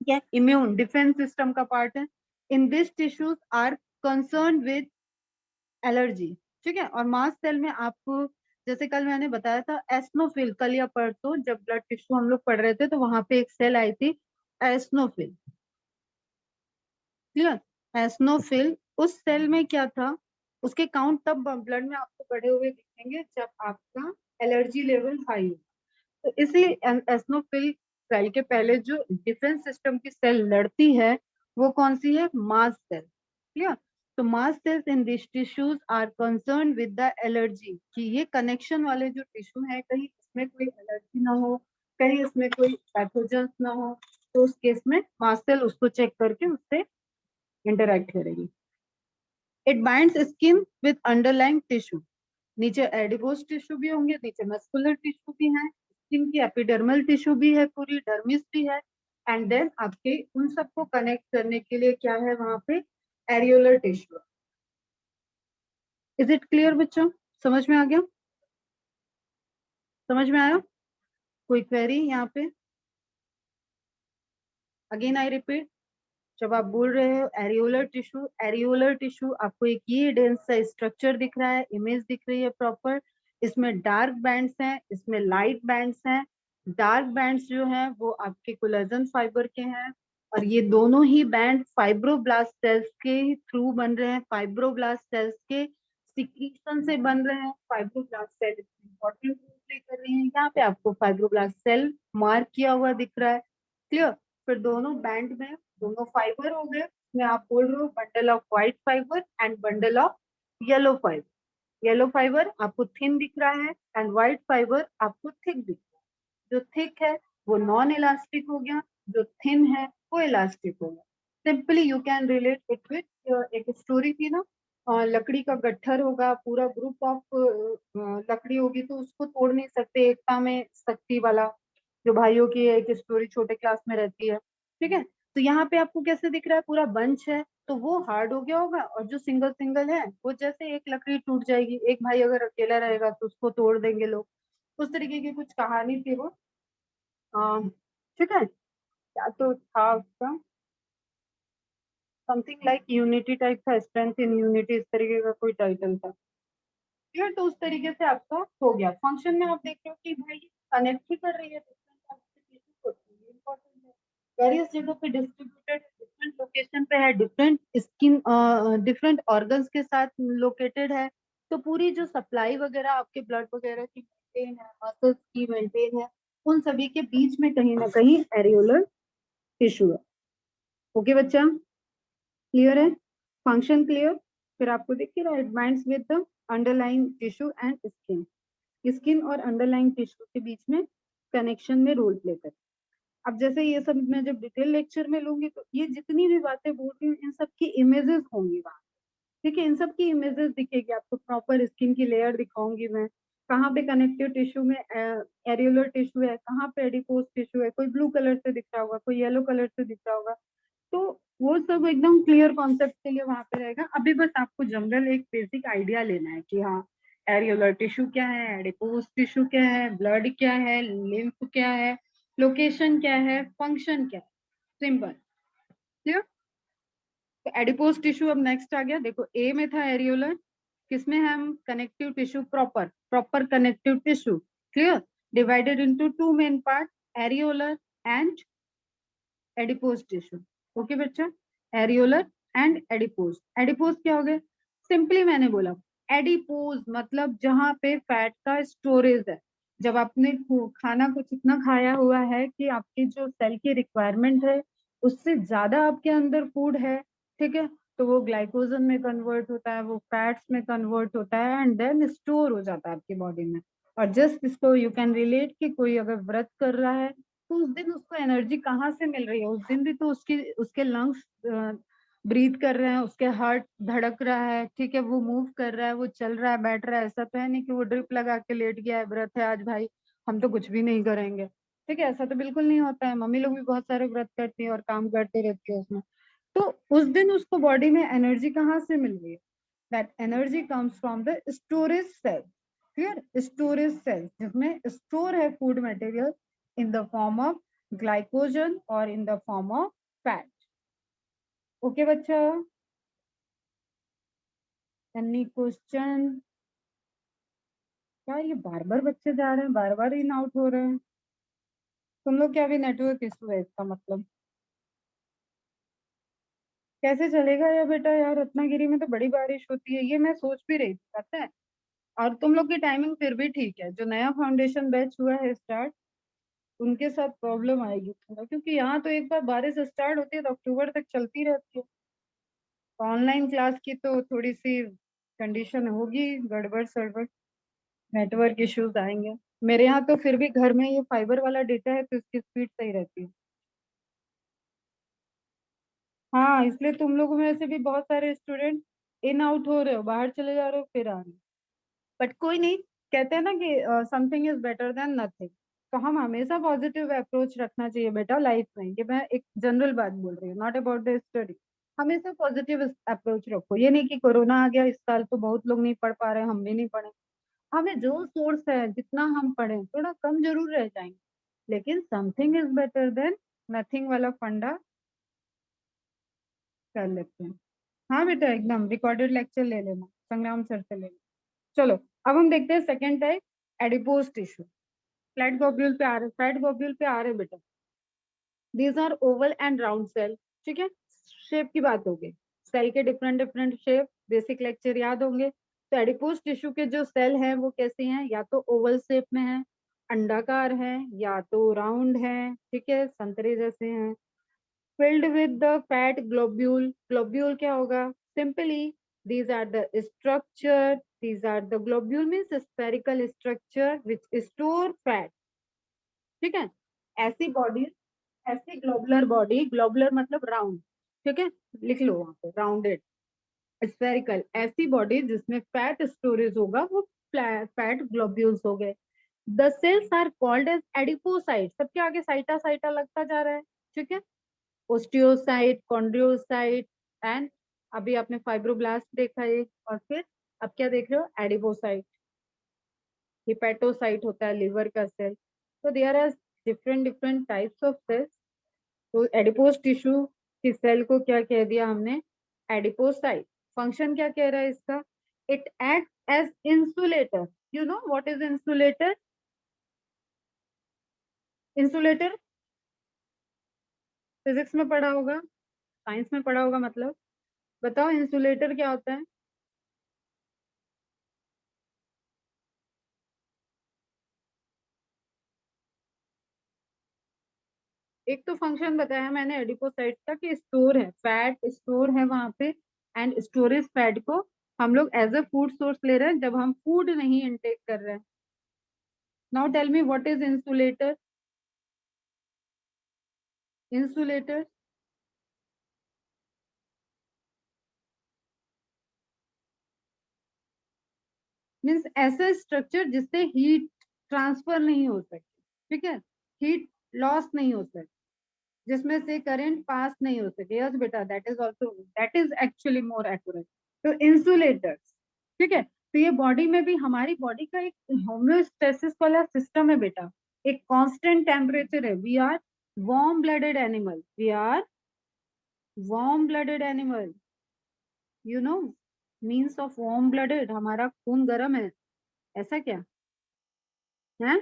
क्या इम्यून डिफेंस सिस्टम का पार्ट है। In this tissues are concern with allergy, ठीक है। और मास्ट सेल में आपको, जैसे कल मैंने बताया था एस्नोफिल, कल या परसों जब ब्लड टिश्यू हम लोग पढ़ रहे थे तो वहां पे एक सेल आई थी एस्नोफिल, क्लियर। एस्नोफिल, उस सेल में क्या था, उसके काउंट तब ब्लड में आपको बढ़े हुए दिखेंगे जब आपका एलर्जी लेवल हाई हो। तो इसलिए एस्नोफिल सेल के पहले जो डिफेंस सिस्टम की सेल लड़ती है वो कौन सी है, मास्ट सेल, क्लियर। तो mast cells in this tissues are concern with the allergy, कि ये कनेक्शन वाले जो टिश्यू है कहीं इसमें कोई एलर्जी ना हो, कहीं इसमें कोई पैथोजेंस ना हो। तो उस केस में मास्ट सेल उसको चेक करके उससे इंटरेक्ट करेगी। It binds skin with underlying tissue, नीचे एडिपोज टिश्यू भी होंगे, नीचे मस्कुलर टिश्यू भी है, स्किन की एपिडर्मल टिश्यू भी है, पूरी डर्मिस भी है। एंड देन आपके उन सबको कनेक्ट करने के लिए क्या है वहां पे, areolar tissue. Is it clear बच्चों, समझ में आ गया, समझ में आया, कोई क्वेरी यहाँ पे। अगेन आई रिपीट, जब आप बोल रहे हो एरियोलर टिश्यू, एरियोलर टिश्यू आपको एक ये डेंस सा स्ट्रक्चर दिख रहा है, इमेज दिख रही है प्रॉपर। इसमें डार्क बैंड्स हैं, इसमें लाइट बैंड्स हैं। डार्क बैंड्स जो हैं वो आपके कोलेजन फाइबर के हैं, और ये दोनों ही बैंड फाइब्रोब्लास्ट सेल्स के थ्रू बन रहे हैं, फाइब्रोब्लास्ट सेल्स के सिक्रीशन से बन रहे हैं। Fibroblast cell important role play कर रही है। यहाँ पे आपको फाइब्रोब्लास्ट सेल मार्क किया हुआ दिख रहा है, क्लियर। फिर दोनों बैंड में दोनों फाइबर हो गए, मैं आप बोल रहे हो bundle of white fibre and bundle of yellow fibre. Yellow fibre आपको थिन दिख रहा है एंड व्हाइट फाइबर आपको थिक दिख रहा है। जो थिक है वो नॉन इलास्टिक हो गया, जो थिन है वो इलास्टिक हो गया। Simply you can relate it with एक स्टोरी थी ना, लकड़ी का गट्ठर होगा, पूरा ग्रुप ऑफ लकड़ी होगी तो उसको तोड़ नहीं सकते, एकता में शक्ति वाला, जो भाइयों की एक स्टोरी छोटे क्लास में रहती है, ठीक है। तो यहाँ पे आपको कैसे दिख रहा है, पूरा बंच है तो वो हार्ड हो गया होगा, और जो सिंगल सिंगल है वो जैसे एक लकड़ी टूट जाएगी, एक भाई अगर अकेला रहेगा तो उसको तोड़ देंगे लोग। उस तरीके की कुछ कहानी थी वो, ठीक है। क्या तो था उसका, समथिंग लाइक यूनिटी टाइप था, स्ट्रेंथ इन यूनिटी, इस तरीके का कोई टाइटल था, ठीक है। तो उस तरीके से आपका हो गया। फंक्शन में आप देख रहे हो कि भाई कनेक्ट ही कर रही है, वेरियस जगह पे डिस्ट्रीब्यूटेड, डिफरेंट लोकेशन पे है, डिफरेंट स्किन डिफरेंट ऑर्गन्स के साथ लोकेटेड है। तो पूरी जो सप्लाई वगैरह आपके ब्लड वगैरह की मेंटेन है, मसल्स की मेंटेन है, उन सभी के बीच में कहीं ना कहीं एरियोलर टिश्यू है। ओके बच्चा, क्लियर है, फंक्शन क्लियर। फिर आपको देखिए it binds with the underlying tissue and skin, skin और अंडरलाइंग टिश्यू के बीच में कनेक्शन में रोल प्ले करता है। अब जैसे ये सब मैं जब डिटेल लेक्चर में लूंगी तो ये जितनी भी बातें बोल रही हूँ इन सब की इमेजेस होंगी वहां, ठीक है। इन सब की इमेजेस दिखेगी आपको, प्रॉपर स्किन की लेयर दिखाऊंगी मैं, कहाँ पे कनेक्टिव टिश्यू में एरियोलर टिश्यू है, कहाँ पे एडिपोज टिश्यू है, कोई ब्लू कलर से दिख रहा होगा, कोई येलो कलर से दिख रहा होगा। तो वो सब एकदम क्लियर कॉन्सेप्ट के लिए वहां पे रहेगा। अभी बस आपको जनरल एक बेसिक आइडिया लेना है कि हाँ एरियोलर टिश्यू क्या है, एडिपोज टिश्यू क्या है, ब्लड क्या है, लिम्फ क्या है, लोकेशन क्या है, फंक्शन क्या है, सिंपल, क्लियर। तो एडिपोज टिश्यू अब नेक्स्ट आ गया, देखो ए में था एरियोलर, किसमें है हम, connective tissue, proper proper connective tissue, clear, divided into two main part, areolar and adipose tissue. Okay बच्चा, एरियोलर एंड एडिपोज। एडिपोज क्या हो गए, सिंपली मैंने बोला एडिपोज मतलब जहां पे फैट का स्टोरेज है, जब आपने खाना कुछ इतना खाया हुआ है कि आपकी जो सेल की रिक्वायरमेंट है उससे ज्यादा आपके अंदर फूड है, ठीक है। तो वो ग्लाइकोजन में कन्वर्ट होता है, वो फैट्स में कन्वर्ट होता है एंड देन स्टोर हो जाता है आपकी बॉडी में। और जस्ट इसको यू कैन रिलेट कि कोई अगर व्रत कर रहा है तो उस दिन उसको एनर्जी कहाँ से मिल रही है, उस दिन भी तो उसकी उसके लंग्स ब्रीथ कर रहे हैं, उसके हार्ट धड़क रहा है, ठीक है, वो मूव कर रहा है, वो चल रहा है, बैठ रहा है। ऐसा तो है नहीं कि वो ड्रिप लगा के लेट गया है, व्रत है आज भाई हम तो कुछ भी नहीं करेंगे, ठीक है, ऐसा तो बिल्कुल नहीं होता है। मम्मी लोग भी बहुत सारे व्रत करती है और काम करते रहती है उसमें। तो उस दिन उसको बॉडी में एनर्जी कहाँ से मिल रही है? That energy comes from the storage cell. Clear? Storage cell जिसमें स्टोर है food material in the form of glycogen और in the form of fat. Okay बच्चा, एनी क्वेश्चन? क्या ये बार बार बच्चे जा रहे हैं, बार बार इन आउट हो रहे हैं? तुम लोग क्या भी नेटवर्क इशू है इसका मतलब? कैसे चलेगा यार बेटा? यार रत्नागिरी में तो बड़ी बारिश होती है, ये मैं सोच भी रही थी पता है। और तुम लोग की टाइमिंग फिर भी ठीक है, जो नया फाउंडेशन बैच हुआ है स्टार्ट उनके साथ प्रॉब्लम आएगी थोड़ा, क्योंकि यहाँ तो एक बार बारिश स्टार्ट होती है तो अक्टूबर तक चलती रहती है। ऑनलाइन क्लास की तो थोड़ी सी कंडीशन होगी गड़बड़ सड़बड़, नेटवर्क इश्यूज आएंगे। मेरे यहाँ तो फिर भी घर में ये फाइबर वाला डेटा है तो इसकी स्पीड सही रहती है। हाँ, इसलिए तुम लोगों में से भी बहुत सारे स्टूडेंट इन आउट हो रहे हो, बाहर चले जा रहे हो फिर आ रहे हो। बट कोई नहीं, कहते हैं ना कि something is better than nothing. तो हम हमेशा पॉजिटिव अप्रोच रखना चाहिए बेटा लाइफ में। ये मैं एक जनरल बात बोल रही हूँ, नॉट अबाउट द स्टडी। हमेशा पॉजिटिव अप्रोच रखो। ये नहीं कि कोरोना आ गया इस साल तो बहुत लोग नहीं पढ़ पा रहे, हम भी नहीं पढ़े। हमें जो सोर्स है जितना हम पढ़े थोड़ा कम जरूर रह जाएंगे, लेकिन something is better than nothing वाला फंडा कर लेते हैं। हाँ बेटा, एकदम रिकॉर्डेड लेक्चर ले लेना, संग्राम सर से ले लेना। चलो, अब हम देखते हैं second type, adipose tissue. Flat globule पे आ रहे, फैट ग्लोब्यूल पे आ रहे बेटा। These are oval and round cell. ठीक है, शेप की बात होगी, सेल के different different shape, basic lecture याद होंगे। तो एडिपोज टिश्यू के जो सेल हैं वो कैसे हैं? या तो ओवल शेप में है, अंडाकार है, या तो राउंड है, ठीक है, संतरे जैसे हैं। filled with the fat globule. Globule क्या होगा? Simply, these are the structure. These are the globule means spherical structure which store fat. ठीक है, ऐसी बॉडी, ऐसी ग्लोबुलर बॉडी, ग्लोबुलर मतलब राउंड, ठीक है, लिख लो वहां पे राउंडेड, स्फेरिकल, ऐसी बॉडी जिसमें फैट स्टोरेज होगा वो फैट ग्लोब्यूल्स हो गए। The cells are called as adipocyte. सबके आगे साइटा साइटा लगता जा रहा है, ठीक है। ओस्टियोसाइट, कॉन्ड्रियोसाइट एंड अभी आपने फाइब्रोब्लास्ट देखा एक, और फिर अब क्या देख रहे हो? एडिपोसाइट। हिपेटोसाइट होता है लिवर का सेल। तो there are different different types of cells. तो एडिपोज टिश्यू की सेल को क्या कह दिया हमने? एडिपोसाइट। फंक्शन क्या कह रहा है इसका? It act as insulator. You know what is insulator? Insulator physics में पढ़ा होगा, साइंस में पढ़ा होगा मतलब। बताओ इंसुलेटर क्या होता है? एक तो फंक्शन बताया मैंने एडिपोसाइट का कि स्टोर है, फैट स्टोर है वहां पे, एंड स्टोरेज फैट को हम लोग एज अ फूड सोर्स ले रहे हैं जब हम फूड नहीं इनटेक कर रहे हैं। Now tell me what is insulator? Insulator means ऐसा स्ट्रक्चर जिससे हीट ट्रांसफर नहीं हो सके, ठीक है, हीट लॉस नहीं हो सके, जिसमें से करंट पास नहीं हो सके। यस बेटा, that is also, that is actually more accurate. तो इंसुलेटर्स, ठीक है। तो ये बॉडी में भी, हमारी बॉडी का एक होम्योस्टेसिस वाला सिस्टम है बेटा, एक कांस्टेंट टेम्परेचर है। We are warm blooded animal, we are warm blooded animal, you know means of warm blooded, हमारा खून गर्म है, ऐसा क्या है?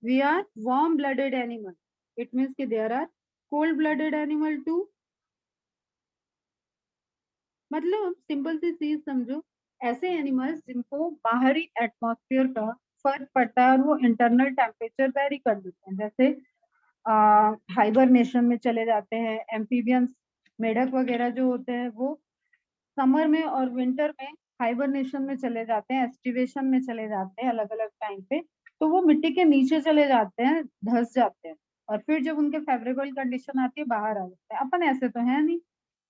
We are warm blooded animal, it means कि there are cold blooded animal too. मतलब सिंपल सी चीज समझो, ऐसे एनिमल्स जिनको बाहरी एटमॉस्फेयर का फर्क पड़ता है और वो इंटरनल टेम्परेचर वेरी कर देते हैं, जैसे हाइबरनेशन में चले जाते हैं। एम्फीबियंस, मेढक वगैरह जो होते हैं वो समर में और विंटर में हाइबरनेशन में चले जाते हैं, एस्टिवेशन में चले जाते हैं अलग अलग टाइम पे। तो वो मिट्टी के नीचे चले जाते हैं, धंस जाते हैं, और फिर जब उनके फेवरेबल कंडीशन आती है बाहर आ जाते हैं। अपन ऐसे तो है नहीं,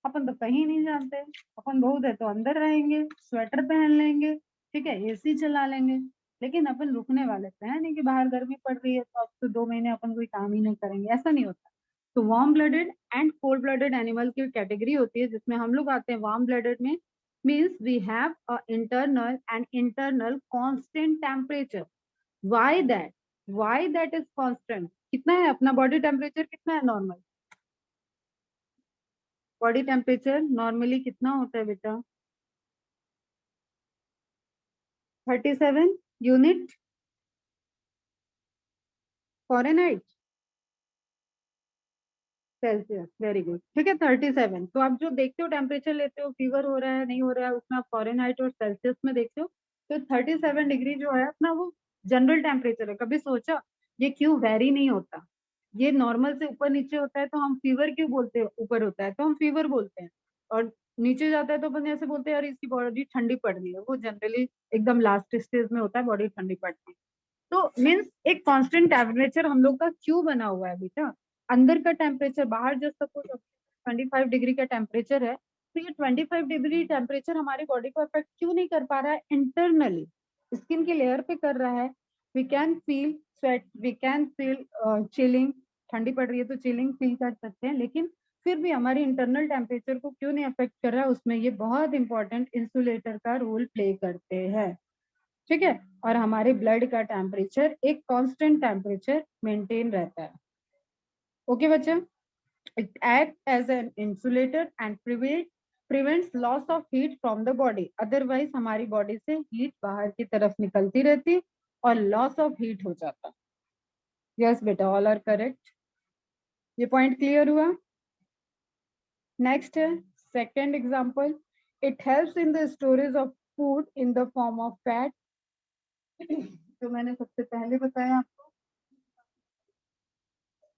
अपन तो कहीं नहीं जाते। अपन बहुत है तो अंदर रहेंगे, स्वेटर पहन लेंगे, ठीक है, एसी चला लेंगे, लेकिन अपन रुकने वाले तो है नहीं कि बाहर गर्मी पड़ रही है तो अब तो 2 महीने अपन कोई काम ही नहीं करेंगे, ऐसा नहीं होता। तो warm blooded and cold blooded animal की कैटेगरी होती है, जिसमें हम लोग आते हैं वार्म ब्लडेड में। Means we have a internal constant temperature. Why that is constant? कितना है अपना बॉडी टेम्परेचर, कितना है नॉर्मल? बॉडी टेम्परेचर नॉर्मली कितना होता है बेटा? 37 unit Fahrenheit Celsius. Very good, ठीक है 37। तो आप जो देखते हो टेम्परेचर लेते हो, फीवर हो रहा है नहीं हो रहा है, उसमें आप फॉरेनहाइट और सेल्सियस में देखते हो। तो 37 डिग्री जो है अपना वो जनरल टेम्परेचर है। कभी सोचा ये क्यों वेरी नहीं होता? ये नॉर्मल से ऊपर नीचे होता है तो हम फीवर क्यों बोलते हैं? ऊपर होता है तो हम फीवर बोलते हैं, और नीचे जाता है तो अपन ऐसे बोलते हैं यार इसकी बॉडी ठंडी पड़ रही है। वो जनरली एकदम लास्ट स्टेज में होता है, बॉडी ठंडी पड़ती है। तो मीन्स एक कांस्टेंट टेम्परेचर हम लोग का क्यों बना हुआ है बेटा? अंदर का टेम्परेचर, बाहर जो सपोज 25 डिग्री का टेम्परेचर है, तो ये 25 डिग्री टेम्परेचर हमारी बॉडी को अफेक्ट क्यों नहीं कर पा रहा है? इंटरनली स्किन के लेयर पे कर रहा है। We can feel sweat, we can feel chilling. ठंडी पड़ रही है तो चिलिंग फील कर सकते हैं, लेकिन फिर भी हमारी इंटरनल टेम्परेचर को क्यों नहीं अफेक्ट कर रहा है? उसमें ये बहुत इंपॉर्टेंट इंसुलेटर का रोल प्ले करते हैं, ठीक है। और हमारे ब्लड का टेम्परेचर एक कांस्टेंट टेम्परेचर मेंटेन रहता है। ओके बच्चे, it act as an insulator and prevents loss of heat from the body. Otherwise हमारी बॉडी से हीट बाहर की तरफ निकलती रहती और लॉस ऑफ हीट हो जाता। यस बेटा, ऑल आर करेक्ट। ये पॉइंट क्लियर हुआ? नेक्स्ट है second example. It helps in the storage of food in the form of fat. जो मैंने सबसे पहले बताया आपको,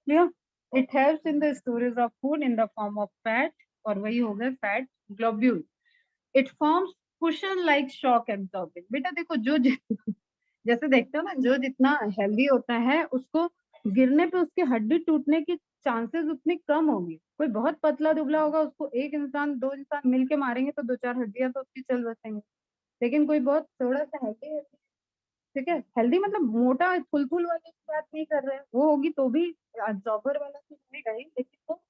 clear? It helps in the storage of food in the form of fat, और वही हो गए fat globule. It forms cushion like shock absorbing. बेटा देखो, जैसे देखते हो ना, जो जितना हेल्दी होता है उसको गिरने पे उसकी हड्डी टूटने की चांसेस उतनी कम होंगी। कोई बहुत पतला दुबला होगा, उसको एक इंसान दो इंसान मिलके मारेंगे तो दो चार हड्डियां तो उसकी चल बसेंगे। लेकिन कोई बहुत थोड़ा सा हेल्दी है, ठीक है, हेल्दी मतलब मोटा फुलफुल वाले की बात नहीं कर रहे हैं, वो होगी तो भी जॉबर वाला तो होगा ही, लेकिन वो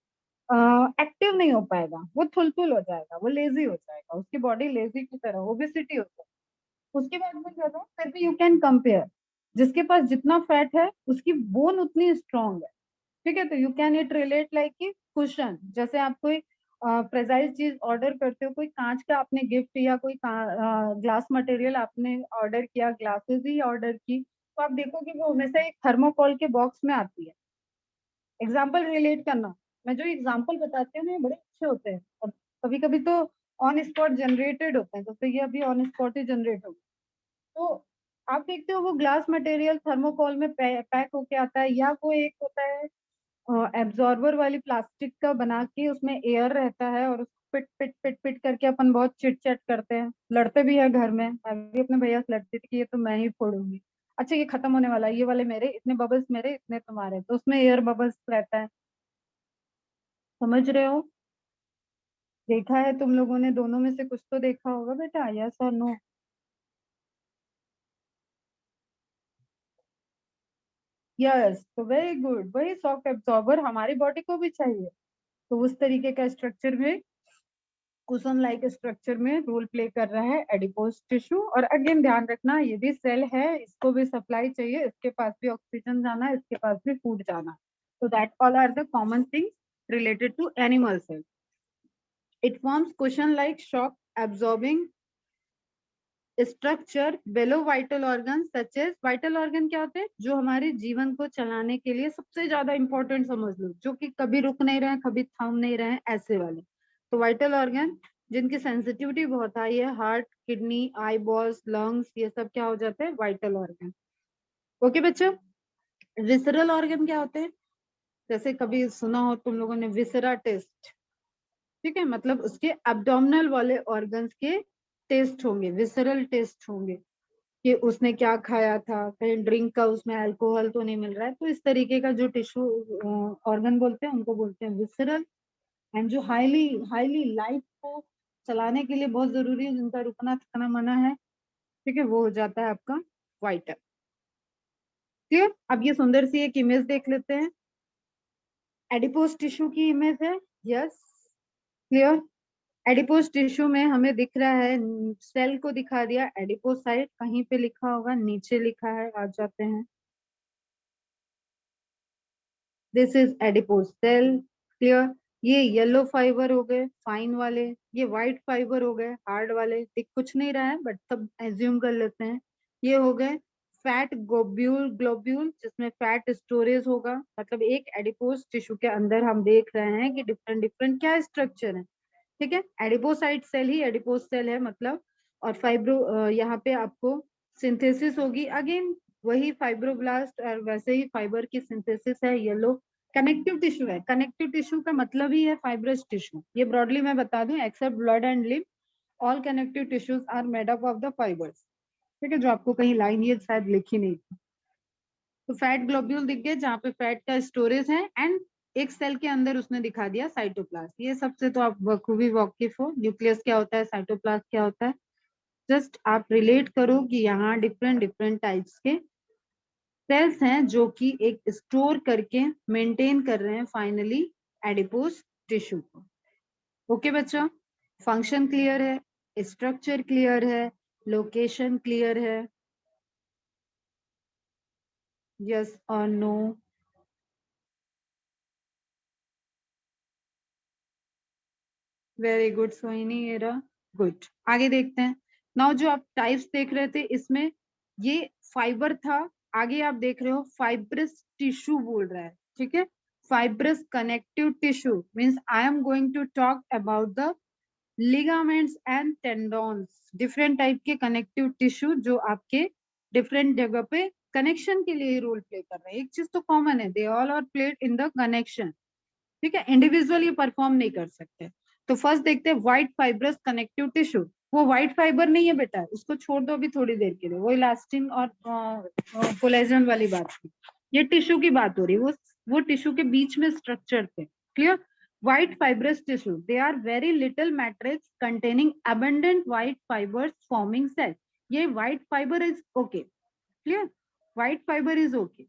एक्टिव नहीं हो पाएगा, वो थुलथुल हो जाएगा, वो लेजी हो जाएगा, उसकी बॉडी लेजी की तरह ओबेसिटी हो जाएगी। उसके बाद में क्या था, फिर भी यू कैन कंपेयर। जिसके पास जितना फैट है उसकी बोन उतनी स्ट्रांग है, ठीक है। तो you can it relate like कि कुशन। जैसे आप कोई प्रेजाइज चीज ऑर्डर करते हो, कोई कांच का आपने गिफ्ट या कोई ग्लास मटेरियल आपने ऑर्डर किया, ग्लासेस ही ऑर्डर की, तो आप देखोगे वो हमेशा एक थर्मोकॉल के बॉक्स में आती है। एग्जाम्पल रिलेट करना, मैं जो एग्जाम्पल बताती हूँ ना ये बड़े अच्छे होते हैं, और कभी कभी तो ऑन स्पॉट जनरेटेड होते हैं, जैसे ये अभी ऑन स्पॉट ही जनरेट हो। तो आप देखते हो वो ग्लास मटेरियल थर्मोकॉल में पैक होके आता है, या कोई एक होता है एब्जॉर्बर वाली प्लास्टिक का बना के, उसमें एयर रहता है, और उसको पिट पिट पिट पिट करके अपन बहुत चिट चैट करते हैं, लड़ते भी है घर में। मैं भी अपने भैया से लड़ती थी कि ये तो मैं ही फोड़ूंगी, अच्छा ये खत्म होने वाला है, ये वाले मेरे, इतने बबल्स मेरे, इतने तुम्हारे, तो उसमें एयर बबल्स रहता है। समझ रहे हो? देखा है तुम लोगों ने, दोनों में से कुछ तो देखा होगा बेटा, यस और नो? यस, तो वेरी गुड, वही शॉक एब्जॉर्बर हमारी बॉडी को भी चाहिए। तो उस तरीके का स्ट्रक्चर में, कुशन लाइक स्ट्रक्चर में रोल प्ले कर रहा है एडिपोज टिश्यू। और अगेन ध्यान रखना, ये भी सेल है, इसको भी सप्लाई चाहिए, इसके पास भी ऑक्सीजन जाना है, इसके पास भी फूड जाना है। तो that all are the common things related to animal cells. It forms cushion-like shock-absorbing structure below vital organs such as, vital organ क्या होते हैं? जो हमारे जीवन को चलाने के लिए सबसे ज्यादा इंपॉर्टेंट समझ लो, जो कि कभी रुक नहीं रहे, कभी थम नहीं रहे, ऐसे वाले। तो वाइटल ऑर्गन जिनकी सेंसिटिविटी बहुत हाई है, हार्ट, किडनी, आई बॉल्स, लंग्स, ये सब क्या हो जाते हैं? Vital organ. ओके बच्चों, विसरल ऑर्गन क्या होते हैं? जैसे कभी सुना हो तुम लोगों ने विसरा टेस्ट, ठीक है, मतलब उसके एब्डोमिनल वाले ऑर्गन्स के टेस्ट होंगे, विसरल टेस्ट होंगे, कि उसने क्या खाया था, कहीं ड्रिंक का उसमें अल्कोहल तो नहीं मिल रहा है। तो इस तरीके का जो टिश्यू ऑर्गन बोलते हैं उनको बोलते हैं विसरल। एंड जो हाईली हाईली लाइफ को चलाने के लिए बहुत जरूरी है, जिनका रुकना थकना मना है, ठीक है, वो हो जाता है आपका वाइटल। क्लियर? अब ये सुंदर सी एक इमेज देख लेते हैं। एडिपोज टिश्यू की इमेज है, यस क्लियर। एडिपोज टिश्यू में हमें दिख रहा है, सेल को दिखा दिया एडिपोसाइट, कहीं पे लिखा होगा, नीचे लिखा है, आ जाते हैं, this is adipose cell, clear. ये येलो फाइबर हो गए फाइन वाले, ये व्हाइट फाइबर हो गए हार्ड वाले, दिख कुछ नहीं रहा है बट सब एज्यूम कर लेते हैं। ये हो गए फैट ग्लोब्यूल, ग्लोब्यूल जिसमें फैट स्टोरेज होगा, मतलब एक एडिपोज टिश्यू के अंदर हम देख रहे हैं कि डिफरेंट डिफरेंट क्या स्ट्रक्चर है, ठीक है। एडिपोसाइट सेल ही एडिपोज सेल है मतलब। और फाइब्रो यहाँ पे आपको सिंथेसिस होगी अगेन, वही फाइब्रोब्लास्ट और वैसे ही फाइबर की सिंथेसिस है। येलो कनेक्टिव टिश्यू है, कनेक्टिव टिश्यू का मतलब ही है फाइब्रस टिश्यू, ये ब्रॉडली मैं बता दूं, except blood and lymph all connective tissues are made up of the fibers, ठीक है, जो आपको कहीं लाइन ये शायद लिखी नहीं थी। तो फैट ग्लोब्यूल दिख गए जहाँ पे फैट का स्टोरेज है, एंड एक सेल के अंदर उसने दिखा दिया साइटोप्लाज्म, ये सबसे तो आप बखूबी वाकिफ हो, न्यूक्लियस क्या होता है, साइटोप्लाज्म क्या होता है, जस्ट आप रिलेट करो कि यहाँ डिफरेंट डिफरेंट टाइप्स के सेल्स हैं जो कि एक स्टोर करके मेंटेन कर रहे हैं फाइनली एडिपोज टिश्यू को। ओके बच्चों, फंक्शन क्लियर है, स्ट्रक्चर क्लियर है, लोकेशन क्लियर है, यस और नो। वेरी गुड सोहिनी, ये रहा, गुड। आगे देखते हैं। नाउ जो आप टाइप्स देख रहे थे इसमें ये फाइबर था, आगे आप देख रहे हो फाइब्रस टिश्यू बोल रहा है, ठीक है। Fibrous connective tissue means I am going to talk about the ligaments and tendons, different type के कनेक्टिव टिश्यू जो आपके डिफरेंट जगह पे कनेक्शन के लिए रोल प्ले कर रहे हैं। एक चीज तो कॉमन है, they all are played in the connection, ठीक है, इंडिविजुअल ये परफॉर्म नहीं कर सकते। तो फर्स्ट देखते हैं व्हाइट फाइब्रस कनेक्टिव टिश्यू। वो व्हाइट फाइबर नहीं है बेटा, उसको छोड़ दो अभी थोड़ी देर के लिए, वो इलास्टिन और कोलेजन वाली बात थी, ये टिश्यू की बात हो रही है, वो टिश्यू के बीच में स्ट्रक्चर थे, clear. white fibrous tissue, they are very little matrix containing abundant white fibers forming cell, ये white fiber is okay, clear, white fiber is okay,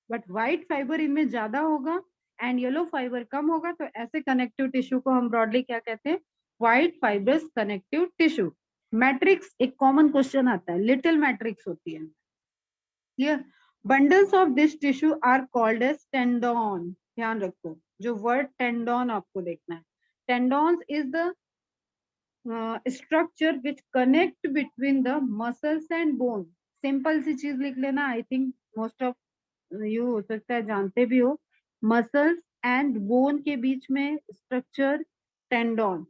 but white fibre इनमें ज्यादा होगा एंड येलो फाइबर कम होगा, तो ऐसे connective tissue को हम broadly क्या कहते हैं, white fibrous connective tissue. Matrix एक कॉमन क्वेश्चन आता है, लिटिल मैट्रिक्स होती है, clear. Bundles of this tissue are called as tendon, ध्यान रखो जो वर्ड टेंडोन आपको देखना है, tendons is the structure which connect between the muscles and bone. Simple सी चीज लिख लेना, I think most of you हो सकता है जानते भी हो, मसल्स एंड बोन के बीच में structure tendon,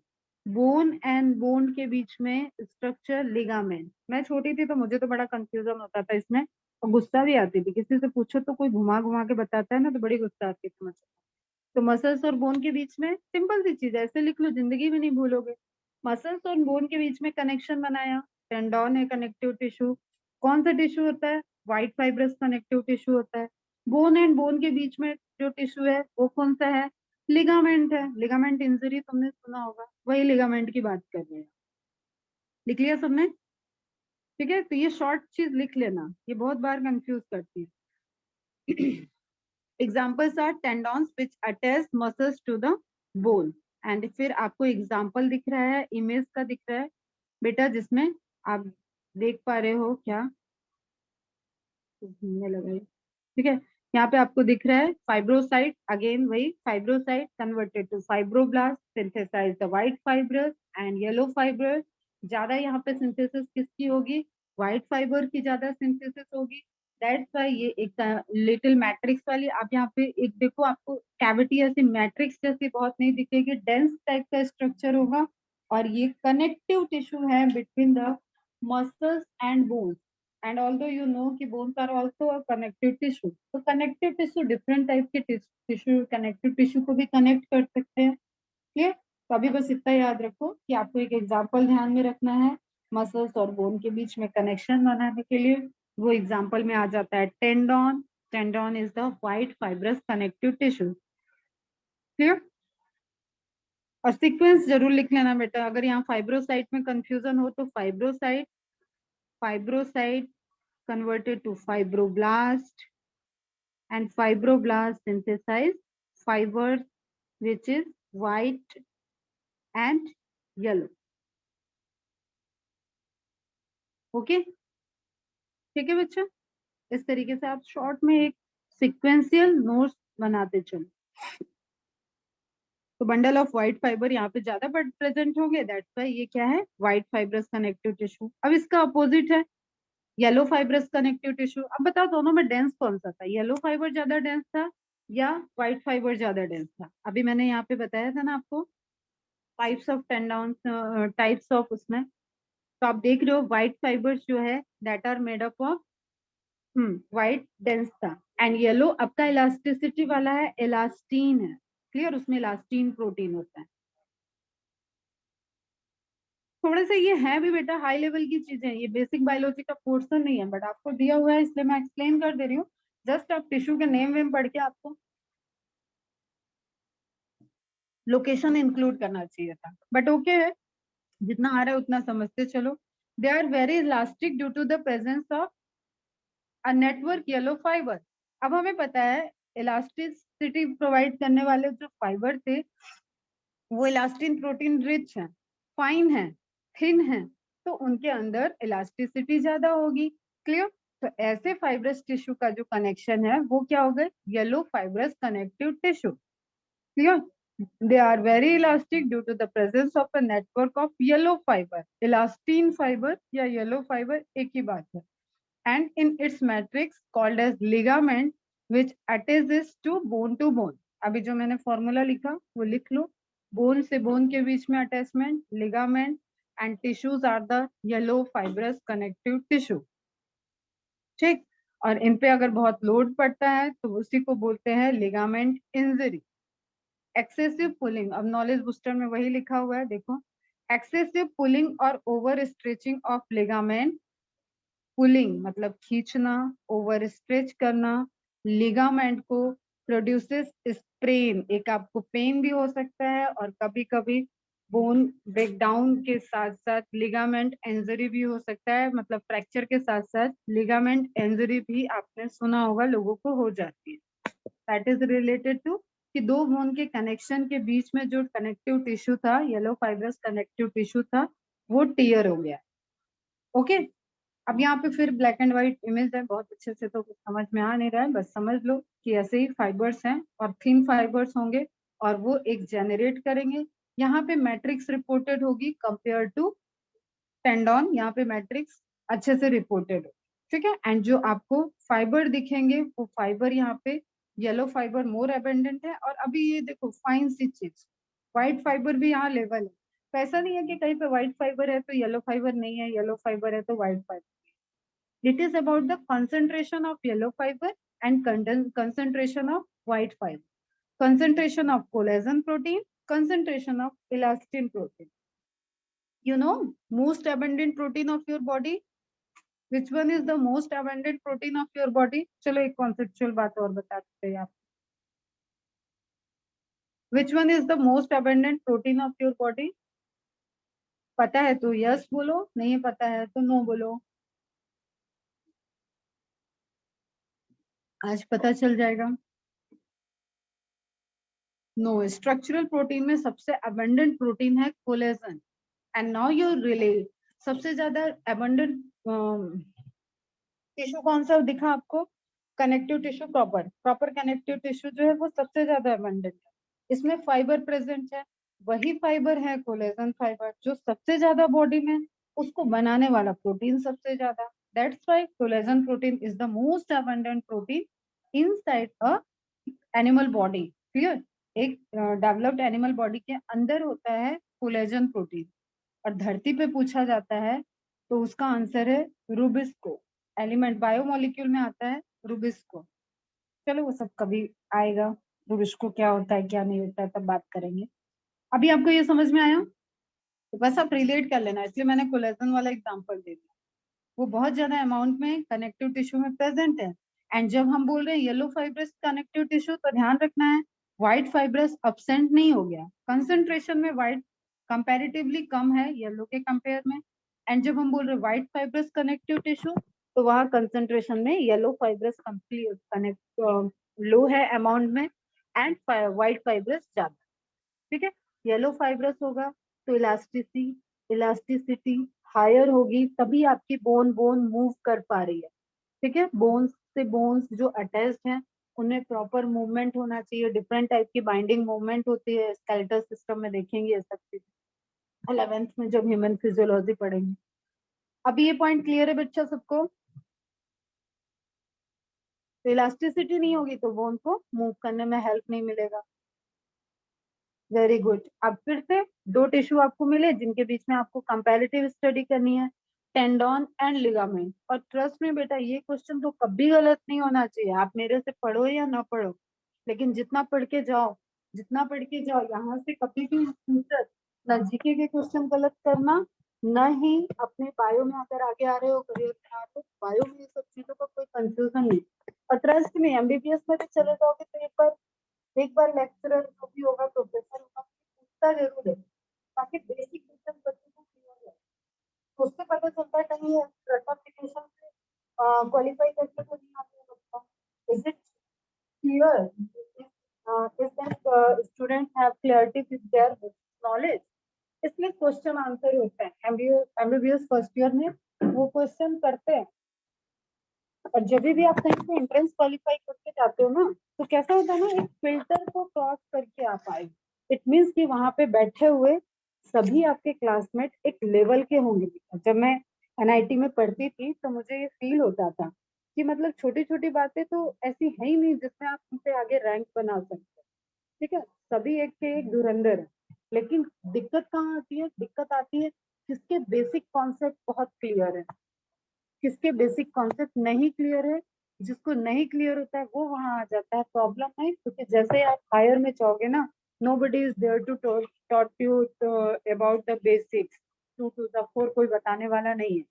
bone and bone के बीच में स्ट्रक्चर लिगामेंट। मैं छोटी थी तो मुझे तो बड़ा कंफ्यूजन होता था इसमें, और गुस्सा भी आती थी, किसी से पूछो तो कोई घुमा घुमा के बताता है ना, तो बड़ी गुस्सा आती थी मुझे। तो मसल्स और बोन के बीच में सिंपल सी चीज है, ऐसे लिख लो जिंदगी में नहीं भूलोगे। मसल्स और बोन के बीच में कनेक्शन बनाया, टेंडोन है कनेक्टिव टिश्यू। कौन सा टिश्यू होता है, व्हाइट फाइब्रस कनेक्टिव टिश्यू होता है। बोन एंड बोन के बीच में जो टिश्यू है वो कौन सा है, लिगामेंट है, लिगामेंट इंजरी तुमने सुना होगा, वही लिगामेंट की बात कर रहे हैं, लिख लिया सबने, ठीक है। तो ये शॉर्ट चीज लिख लेना, ये बहुत बार कंफ्यूज करती है। Examples are tendons which attach muscles to the bone, and फिर आपको एग्जाम्पल दिख रहा है, इमेज का दिख रहा है बेटा, जिसमें आप देख पा रहे हो क्या, घूमने लगा है, ठीक है। यहाँ पे आपको दिख रहा है फाइब्रोसाइट, अगेन वही fibrocyte converted to fibroblast synthesize the white fibrous and yellow fibrous. ज्यादा यहाँ पे सिंथेसिस किसकी होगी, व्हाइट फाइबर की ज्यादा सिंथेसिस होगी, दैट्स व्हाई ये एक लिटिल मैट्रिक्स वाली। आप यहाँ पे एक देखो, आपको कैविटी ऐसे मैट्रिक्स जैसी बहुत नहीं दिखेगी, डेंस टाइप का स्ट्रक्चर होगा, और ये कनेक्टिव टिश्यू है between the muscles and bones, and although you know कि bones are also a connective tissue, तो connective tissue different type के टिश्यू connective tissue को भी कनेक्ट कर सकते हैं, क्लियर। तो अभी बस इतना याद रखो कि आपको एक एग्जांपल ध्यान में रखना है, मसल्स और बोन के बीच में कनेक्शन बनाने के लिए, वो एग्जांपल में आ जाता है tendon, tendon is the white fibrous connective tissue, clear. और सीक्वेंस जरूर लिख लेना बेटा, अगर यहाँ फाइब्रोसाइट में कंफ्यूजन हो तो फाइब्रोसाइट, फाइब्रोसाइट converted to fibroblast and fibroblast synthesize fibers which is white and yellow. Okay ठीक है बच्चा, इस तरीके से आप शॉर्ट में एक सिक्वेंशियल नोट्स बनाते चलो। तो बंडल ऑफ व्हाइट फाइबर यहाँ पे ज्यादा प्रेजेंट होंगे, दैट्स व्हाई ये क्या है, व्हाइट फाइब्रस कनेक्टिव टिश्यू। अब इसका अपोजिट है येलो फाइब्रस कनेक्टिव टिश्यू। अब बताओ दोनों में डेंस कौन सा था, येलो फाइबर ज्यादा डेंस था या व्हाइट फाइबर ज्यादा डेंस था? अभी मैंने यहाँ पे बताया था ना आपको types of tendon, types of उसमें, तो आप देख रहे हो व्हाइट फाइबर्स जो है that are made up of white dense था, एंड येलो आपका इलास्टिसिटी वाला है, इलास्टीन है, क्लियर, उसमें इलास्टीन प्रोटीन होता है। थोड़ा सा ये है भी बेटा हाई लेवल की चीजें, ये बेसिक बायोलॉजी का पोर्शन नहीं है, बट आपको दिया हुआ है इसलिए मैं एक्सप्लेन कर दे रही हूँ। जस्ट आप टिश्यू के नेम वेम पढ़ के आपको लोकेशन इंक्लूड करना चाहिए था, बट ओके है, जितना आ रहा है उतना समझते चलो। They are very elastic due to the presence of a network yellow fiber. अब हमें पता है इलास्टिसिटी प्रोवाइड करने वाले जो फाइबर थे वो इलास्टिन प्रोटीन रिच है, फाइन है, थिन है, तो उनके अंदर इलास्टिसिटी ज्यादा होगी, क्लियर। तो ऐसे फाइब्रस टिश्यू का जो कनेक्शन है वो क्या हो गए, yellow fibrous connective tissue, clear. They are very elastic due to the presence of a network of yellow fiber. Elastin fiber या yellow fiber एक ही बात है. And in its matrix called as ligament which attaches to bone. अभी जो मैंने formula लिखा वो लिख लो, बोन से बोन के बीच में attachment ligament, and tissues are the yellow fibrous connective tissue, ठीक। और इन पे अगर बहुत लोड पड़ता है तो उसी को बोलते हैं लिगामेंट इंजरी। एक्सेसिव पुलिंग, अब नॉलेज बूस्टर में वही लिखा हुआ है, देखो, एक्सेसिव पुलिंग और over stretching of ligament, pulling मतलब खींचना, ओवर स्ट्रेच करना लिगामेंट को प्रोड्यूसेस स्प्रेन, एक आपको पेन भी हो सकता है और कभी कभी बोन ब्रेकडाउन के साथ साथ लिगामेंट इंजरी भी हो सकता है, मतलब फ्रैक्चर के साथ साथ लिगामेंट इंजरी भी आपने सुना होगा लोगों को हो जाती है। दैट इज रिलेटेड टू कि दो बोन के कनेक्शन के बीच में जो कनेक्टिव टिश्यू था, येलो फाइब्रस कनेक्टिव टिश्यू था, वो टीयर हो गया, ओके। अब यहाँ पे फिर ब्लैक एंड व्हाइट इमेज है, बहुत अच्छे से तो कुछ समझ में आ नहीं रहा है, बस समझ लो कि ऐसे ही फाइबर्स हैं और थिन फाइबर्स होंगे और वो एक जेनरेट करेंगे। यहाँ पे मैट्रिक्स रिपोर्टेड होगी कंपेयर टू टेंडन, यहाँ पे मैट्रिक्स अच्छे से रिपोर्टेड हो, ठीक है। एंड जो आपको फाइबर दिखेंगे वो फाइबर यहाँ पे येलो फाइबर मोर एबेंडेंट है। और अभी ये देखो फाइन सी चीज, व्हाइट फाइबर भी यहाँ लेवल है, तो ऐसा नहीं है कि कहीं पे व्हाइट फाइबर है तो येलो फाइबर नहीं है, येलो फाइबर है तो white fibre. It is about the concentration of yellow fiber and concentration of white fiber, concentration of collagen protein, concentration of elastin protein. You know, most abundant protein of your body. Which one is the most abundant protein of your body? चलो एक conceptual बात और बताते हैं आप. Which one is the most abundant protein of your body? पता है तो yes बोलो, नहीं पता है तो no बोलो. आज पता चल जाएगा. नो, स्ट्रक्चरल प्रोटीन में सबसे अबंडेंट प्रोटीन है collagen, and now you relate सबसे ज्यादा अबंडेंट टिश्यू कौन सा दिखा आपको, connective tissue, proper connective tissue जो है वो सबसे ज्यादा अबंडेंट है, इसमें फाइबर प्रेजेंट है, वही फाइबर है कोलेजन फाइबर जो सबसे ज्यादा बॉडी में, उसको बनाने वाला प्रोटीन सबसे ज्यादा, that's why collagen protein is the most abundant protein inside a animal body, clear. एक डेवलप्ड एनिमल बॉडी के अंदर होता है कोलेजन प्रोटीन, और धरती पे पूछा जाता है तो उसका आंसर है रूबिस्को, एलिमेंट बायोमोलिक्यूल में आता है रूबिस्को। चलो वो सब कभी आएगा, रूबिस्को क्या होता है क्या नहीं होता है तब बात करेंगे। अभी आपको ये समझ में आया, तो बस आप रिलेट कर लेना, इसलिए मैंने कोलेजन वाला एग्जांपल दे दिया, वो बहुत ज्यादा अमाउंट में कनेक्टिव टिश्यू में प्रेजेंट है। एंड जब हम बोल रहे हैं येलो फाइब्रस कनेक्टिव टिश्यू तो ध्यान रखना है व्हाइट फाइब्रस अब्सेंट नहीं हो गया, कंसंट्रेशन में व्हाइट कंपैरेटिवली कम है येलो के कंपेयर में। एंड जब हम बोल रहे व्हाइट फाइब्रस कनेक्टिव टिश्यू तो वहाँ कंसंट्रेशन में येलो फाइब्रस कनेक्ट लो है अमाउंट में, एंड व्हाइट फाइब्रस ज्यादा। ठीक है, येलो फाइब्रस होगा तो इलास्टिसिटी हायर होगी, तभी आपकी बोन मूव कर पा रही है। ठीक है, बोन्स से बोन्स जो अटैच्ड हैं उनमें प्रॉपर मूवमेंट होना चाहिए। डिफरेंट टाइप की बाइंडिंग मूवमेंट होती है, स्केलेटल सिस्टम में देखेंगे ये सब चीजें 11th में जब ह्यूमन फिजियोलॉजी पढ़ेंगे। अभी ये पॉइंट क्लियर है बच्चा सबको? तो इलास्टिसिटी नहीं होगी तो बोन को मूव करने में हेल्प नहीं मिलेगा। Very good. अब फिर से दो टिश्यू आपको मिले जिनके बीच में आपको कंपैरेटिव स्टडी करनी है, टेंडोन एंड लिगामेंट। और ट्रस्ट में बेटा ये क्वेश्चन तो कभी गलत नहीं होना चाहिए, आप मेरे से पढ़ो या ना पढ़ो, लेकिन जितना पढ़ के जाओ, यहाँ से कभी भी फ्यूचर ना जीके के क्वेश्चन गलत करना, न ही अपने बायो में अगर आगे आ रहे हो करियर में आ रहे हो बायो में ये सब चीजों का कोई कंफ्यूजन नहीं। और ट्रस्ट में एमबीबीएस में भी चले जाओगे तो एक बार लेक्चरर जो भी होगा प्रोफेसर होगा पूछता जरूर है, ताकि बेसिक क्वेश्चन बच्चों को क्लियर है। तो उससे पता चलता है कहीं एप्लीकेशन से क्वालिफाई करके तो नहीं आते हैं बच्चा। Is it clear? Is that student have clarity with their knowledge? इसलिए क्वेश्चन आंसर होते हैं एमबीबीएस फर्स्ट ईयर में वो क्वेश्चन करते हैं। और जब भी आप कहीं से एंट्रेंस क्वालिफाई करके जाते हो ना, तो कैसा होता है ना, एक फिल्टर को क्रॉस करके आप आए। इट मीन्स कि वहां पे बैठे हुए सभी आपके क्लासमेट एक लेवल के होंगे। जब मैं एनआईटी में पढ़ती थी तो मुझे ये फील होता था कि मतलब छोटी छोटी बातें तो ऐसी है ही नहीं जिसमें आप उनसे आगे रैंक बना सकते। ठीक है, सभी एक के एक धुरंधर है। लेकिन दिक्कत कहाँ आती है? दिक्कत आती है किसके बेसिक कॉन्सेप्ट बहुत क्लियर है, किसके बेसिक कॉन्सेप्ट नहीं क्लियर है। जिसको नहीं क्लियर होता है वो वहां आ जाता है प्रॉब्लम में, क्योंकि जैसे आप हायर में जाओगे ना, nobody is there to taught you about the basics 2 to the 4, कोई बताने वाला नहीं है।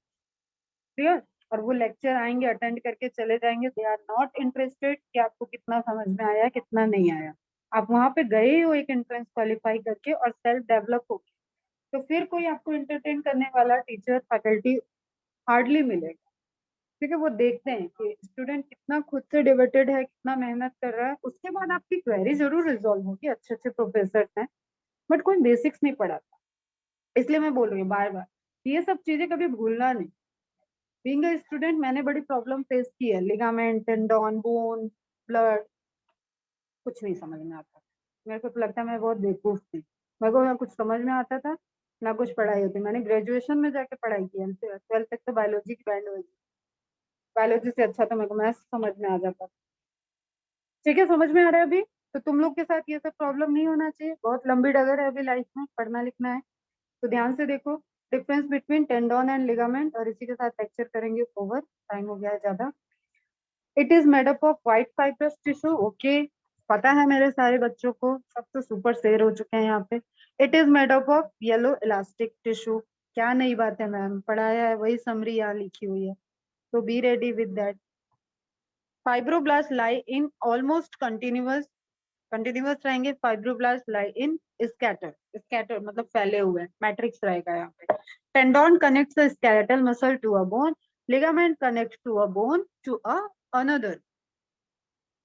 क्लियर? और वो लेक्चर आएंगे अटेंड करके चले जाएंगे, दे आर नॉट इंटरेस्टेड कि आपको कितना समझ में आया कितना नहीं आया। आप वहां पे गए हो एक एंट्रेंस क्वालिफाई करके और सेल्फ डेवलप हो, तो फिर कोई आपको एंटरटेन करने वाला टीचर फैकल्टी हार्डली मिलेगा। ठीक है, वो देखते हैं कि स्टूडेंट कितना खुद से डिवोटेड है, कितना मेहनत कर रहा है। उसके बाद आपकी क्वेरी जरूर रिजॉल्व होगी, अच्छे अच्छे प्रोफेसर हैं, बट कोई बेसिक्स नहीं पढ़ाता। इसलिए मैं बोल रही हूँ बार बार, ये सब चीजें कभी भूलना नहीं। बीइंग अ स्टूडेंट मैंने बड़ी प्रॉब्लम फेस की है, लिगामेंट, टेंडन, बोन, ब्लड, कुछ नहीं समझ में आता। मेरे को तो लगता है मैं बहुत बेवकूफ थी, मेरे को ना कुछ समझ में आता था ना कुछ पढ़ाई होती। मैंने ग्रेजुएशन में जाके पढ़ाई की, 12th तक तो बायोलॉजी की बैंड हुई। बायोलॉजी से अच्छा तो मेरे को मैथ्स समझ में आ जाता। ठीक है, समझ में आ रहा है अभी? तो तुम लोग के साथ ये सब प्रॉब्लम नहीं होना चाहिए। बहुत लंबी डगर है अभी लाइफ में, पढ़ना लिखना है, तो ध्यान से देखो। Difference between tendon and ligament, और इसी के साथ लेक्चर करेंगे ओवर, टाइम हो गया है ज्यादा। It is made up of white fibrous tissue. Okay, पता है मेरे सारे बच्चों को, सब तो सुपर शेर हो चुके हैं यहाँ पे। It is made up of yellow elastic tissue. क्या नई बात है मैम, पढ़ाया है वही समरी यहाँ लिखी हुई है, तो be ready with that. Fibroblast lie in almost continuous रहेंगे। फाइब्रोब्लास्ट लाई इन स्कैटर मतलब फैले हुए, मैट्रिक्स रहेगा यहाँ पे। Tendon connects the skeletal muscle to a bone, ligament connects to a bone to a another.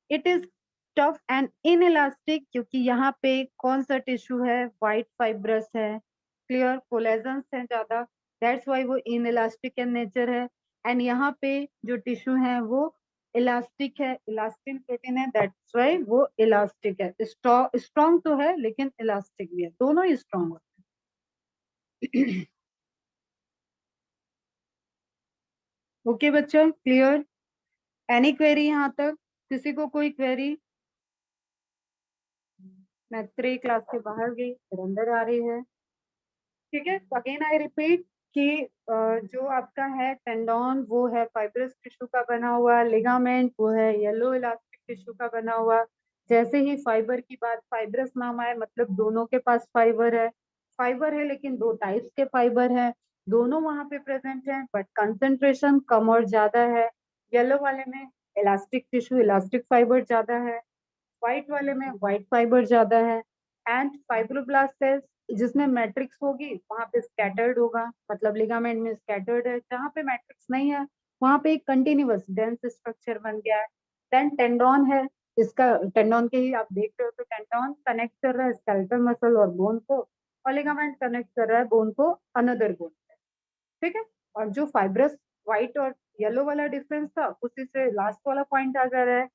It is tough and inelastic, क्योंकि यहाँ पे कौन सा टिश्यू है? व्हाइट फाइब्रस है। क्लियर? कोलेजन्स है ज्यादा, दैट्स वाई वो इनइलास्टिक इन नेचर है। एंड यहाँ पे जो टिश्यू है वो इलास्टिक है, इलास्टिन प्रोटीन है, दैट्स वाई वो इलास्टिक है। स्ट्रॉन्ग तो है लेकिन इलास्टिक भी है, दोनों ही स्ट्रॉन्ग होते हैं। ओके बच्चा, क्लियर? एनी क्वेरी यहाँ तक? किसी को कोई क्वेरी? मैं 3 क्लास के बाहर गई फिर अंदर आ रही है। ठीक है, तो अगेन आई रिपीट कि जो आपका है टेंडोन वो है फाइब्रस टिश्यू का बना हुआ, लिगामेंट वो है येलो इलास्टिक टिश्यू का बना हुआ। जैसे ही फाइबर की बात, फाइब्रस नाम आए मतलब दोनों के पास फाइबर है। फाइबर है लेकिन दो टाइप्स के फाइबर है, दोनों वहां पे प्रेजेंट है, बट कंसंट्रेशन कम और ज्यादा है। येलो वाले में इलास्टिक टिश्यू, इलास्टिक फाइबर ज्यादा है, व्हाइट वाले में व्हाइट फाइबर ज्यादा है। एंड फाइब्रोब्लास्ट सेल्स जिसमें मैट्रिक्स होगी वहां पे स्कैटर्ड होगा, मतलब लिगामेंट में स्कैटर्ड है, जहाँ पे मैट्रिक्स नहीं है वहां पे एक कंटिन्यूअस डेंस स्ट्रक्चर बन गया है। देन टेंडोन है, इसका टेंडन के ही आप देख रहे हो, तो टेंडन कनेक्ट कर रहा है स्केलेटल मसल और बोन को, और लिगामेंट कनेक्ट कर रहा है बोन को अनदर बोन। ठीक है, और जो फाइब्रस व्हाइट और येलो वाला डिफरेंस था, उसी से लास्ट वाला पॉइंट आ जा रहा है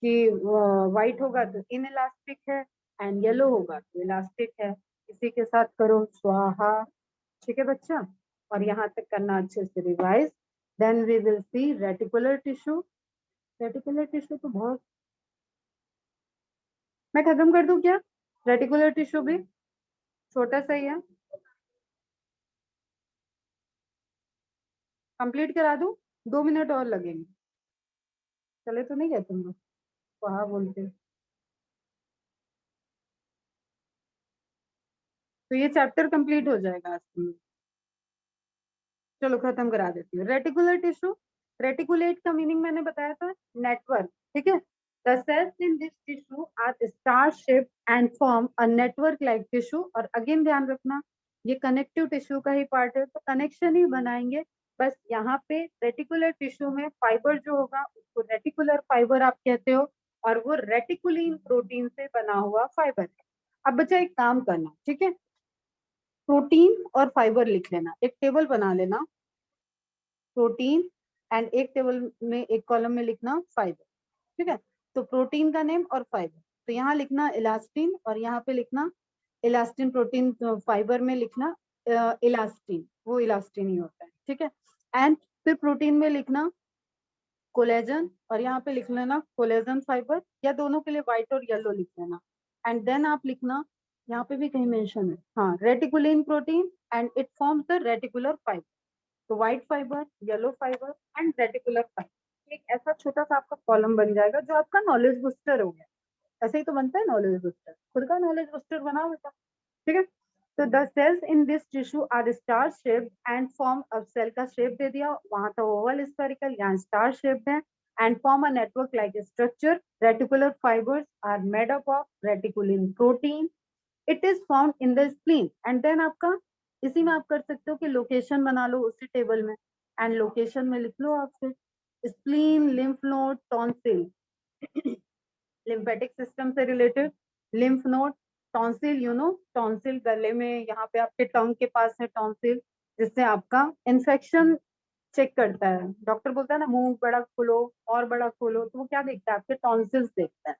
कि व्हाइट होगा तो इनइलास्टिक है एंड येलो होगा तो इलास्टिक है। इसी के साथ करो स्वाहा। ठीक है बच्चा, और यहाँ तक करना अच्छे से revise. Then we will see reticular tissue. Reticular tissue तो बहुत, मैं खत्म कर दूं क्या? रेटिकुलर टिश्यू भी छोटा सा ही है, कंप्लीट करा दूं? 2 मिनट और लगेंगे, चले तो नहीं गए तुम लोग वहां बोलते? तो ये चैप्टर कंप्लीट हो जाएगा आज में। चलो खत्म करा देती हूँ। रेटिकुलर टिश्यू, रेटिकुलेट का मीनिंग मैंने बताया था, नेटवर्क। ठीक है, the cells in this tissue are star shape and form a network like tissue. और अगेन ध्यान रखना, ये कनेक्टिव टिश्यू का ही पार्ट है, तो कनेक्शन ही बनाएंगे। बस यहाँ पे रेटिकुलर टिश्यू में फाइबर जो होगा उसको रेटिकुलर फाइबर आप कहते हो, और वो रेटिकुलिन प्रोटीन से बना हुआ फाइबर है। अब बच्चा एक काम करना, ठीक है, प्रोटीन और फाइबर लिख लेना, एक टेबल बना लेना, प्रोटीन, एंड एक टेबल में एक कॉलम में लिखना फाइबर। ठीक है, तो प्रोटीन का नेम और फाइबर, तो यहाँ लिखना इलास्टिन और यहाँ पे लिखना इलास्टिन। प्रोटीन फाइबर में लिखना इलास्टिन, वो इलास्टिन ही होता है। ठीक है, एंड फिर प्रोटीन में लिखना कोलेजन, और यहाँ पे लिख लेना कोलेजन फाइबर, या दोनों के लिए व्हाइट और येलो लिख लेना। एंड देन आप लिखना, यहाँ पे भी कहीं मेंशन है, हाँ, reticulin protein and it forms the reticular fibre. तो white fibre, yellow fibre and reticular fibre, एक ऐसा छोटा सा आपका कॉलम बन जाएगा जो आपका नॉलेज बूस्टर हो गया। ऐसे ही तो बनता है नॉलेज बूस्टर, खुद का नॉलेज बूस्टर बनाओ बेटा। ठीक है, तो the cells in this tissue are star shaped and form, अब सेल का शेप दे दिया, वहां था ओवल स्फेरिकल, यहाँ स्टार शेप्ड है, and form a network like structure. Reticular fibers are made up of reticulin protein, it is found in the spleen. And then आपका इसी में आप कर सकते हो कि लोकेशन बना लो उसी टेबल में, एंड लोकेशन में लिख लो आप फिर spleen, lymph node, tonsil. Lymphatic system से related lymph node, tonsil, you know tonsil गले में, यहाँ पे आपके टंग के पास है टॉन्सिल, जिससे आपका इन्फेक्शन चेक करता है। डॉक्टर बोलता है ना मुंह बड़ा खोलो और बड़ा खोलो, तो वो क्या देखता है? आपके टॉन्सिल्स देखता है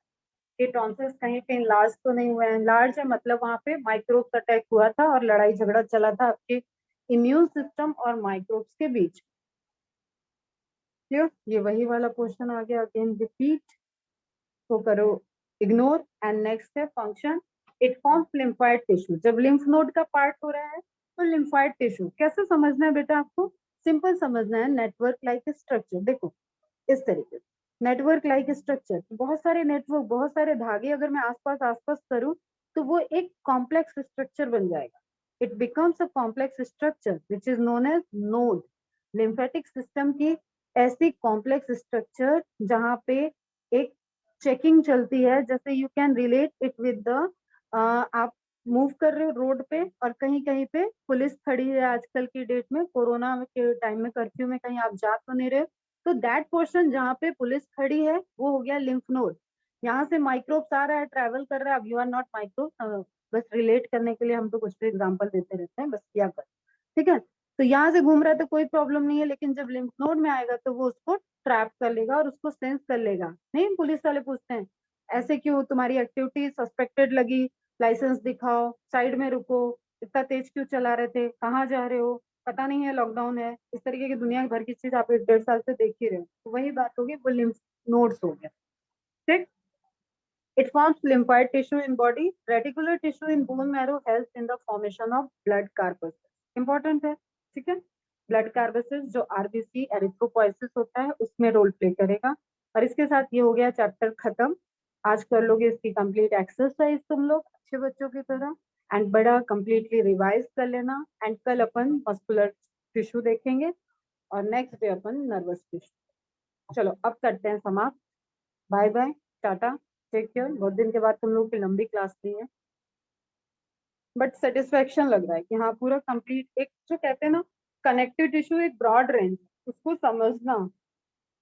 कि टॉन्सिल्स कहीं पे लार्ज तो नहीं हुए हैं। लार्ज है मतलब वहां पे माइक्रोब्स अटैक हुआ था और लड़ाई झगड़ा चला था आपके इम्यून सिस्टम और माइक्रोब्स के बीच। क्लियर? ये वही वाला क्वेश्चन आ गया, अगेन रिपीट, तो करो इग्नोर। एंड नेक्स्ट है function, it forms lymphoid tissue. जब लिम्फ नोड का पार्ट हो रहा है तो लिम्फाइड टिश्यू कैसे समझना है बेटा आपको? सिंपल समझना है, नेटवर्क लाइक स्ट्रक्चर। देखो इस तरीके से नेटवर्क लाइक स्ट्रक्चर, बहुत सारे नेटवर्क, बहुत सारे धागे अगर मैं आसपास आसपास करूं तो वो एक कॉम्प्लेक्स स्ट्रक्चर बन जाएगा। It becomes a complex structure which is known as node. Lymphatic system की ऐसी कॉम्प्लेक्स स्ट्रक्चर जहां पे एक चेकिंग चलती है, जैसे you can relate it with the, आप मूव कर रहे हो रोड पे और कहीं कहीं पे पुलिस खड़ी है, आजकल की डेट में कोरोना के टाइम में कर्फ्यू में कहीं आप जा तो नहीं रहे, तो दैट पोर्शन जहाँ पे पुलिस खड़ी है वो हो गया लिम्फ नोड। यहाँ से माइक्रोब्स आ रहा है, ट्रैवल कर रहा है, अब यू आर नॉट माइक्रोब, बस रिलेट करने के लिए हम तो कुछ भी एग्जांपल देते रहते हैं, बस किया कर। ठीक है, तो यहाँ से घूम रहा है तो कोई प्रॉब्लम नहीं है, लेकिन जब लिम्फ नोड में आएगा तो वो उसको ट्रैप कर लेगा और उसको सेंस कर लेगा। नहीं, पुलिस वाले पूछते हैं ऐसे क्यों, तुम्हारी एक्टिविटी सस्पेक्टेड लगी, लाइसेंस दिखाओ, साइड में रुको, इतना तेज क्यों चला रहे थे, कहाँ जा रहे हो, पता नहीं है लॉकडाउन है। इस तरीके की दुनिया भर की चीज आप 1-1.5 साल से देख ही रहे हो, तो वही बात होगी, वो लिम्फ नोड्स हो गया। ठीक, it forms lymphoid tissue in body, reticular tissue in bone marrow helps in the formation of blood corpuscles। important है, ठीक है, ब्लड कार्बसेस जो आरबीसी एरिथ्रोपोइसिस होता है उसमें रोल प्ले करेगा। और इसके साथ ये हो गया चैप्टर खत्म। आज कर लोगे इसकी कंप्लीट एक्सरसाइज तुम लोग अच्छे बच्चों की तरह, एंड बड़ा कंप्लीटली रिवाइज कर लेना। एंड कल अपन मस्कुलर टिश्यू देखेंगे और नेक्स्ट डे अपन नर्वस टिश्यू। चलो अब करते हैं समाप्त, bye bye, tata, take care. बहुत दिन के बाद तुम लोगों की लंबी क्लास ली है, बट सेटिस्फेक्शन लग रहा है कि हाँ पूरा कंप्लीट, एक जो कहते हैं ना कनेक्टिव टिश्यू, एक ब्रॉड रेंज, उसको समझना।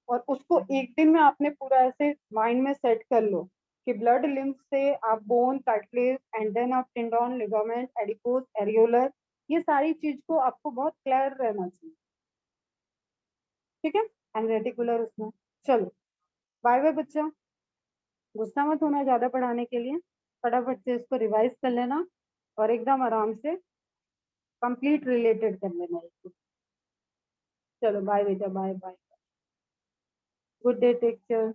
और उसको एक दिन में आपने पूरा ऐसे माइंड में सेट कर लो कि ब्लड लिम्फ से आप बोन, कार्टिलेज, एंडन of tendon, ligament, adipose, areolar, ये सारी चीज को आपको बहुत क्लियर रहना चाहिए, ठीक है, एंड रेटिकुलर उसमें। चलो बाय बाय बच्चा, गुस्सा मत होना ज्यादा पढ़ाने के लिए, फटाफट से इसको रिवाइज कर लेना और एकदम आराम से कंप्लीट रिलेटेड कर लेना इसको। चलो बाय बेटा, bye bye, good day, take care.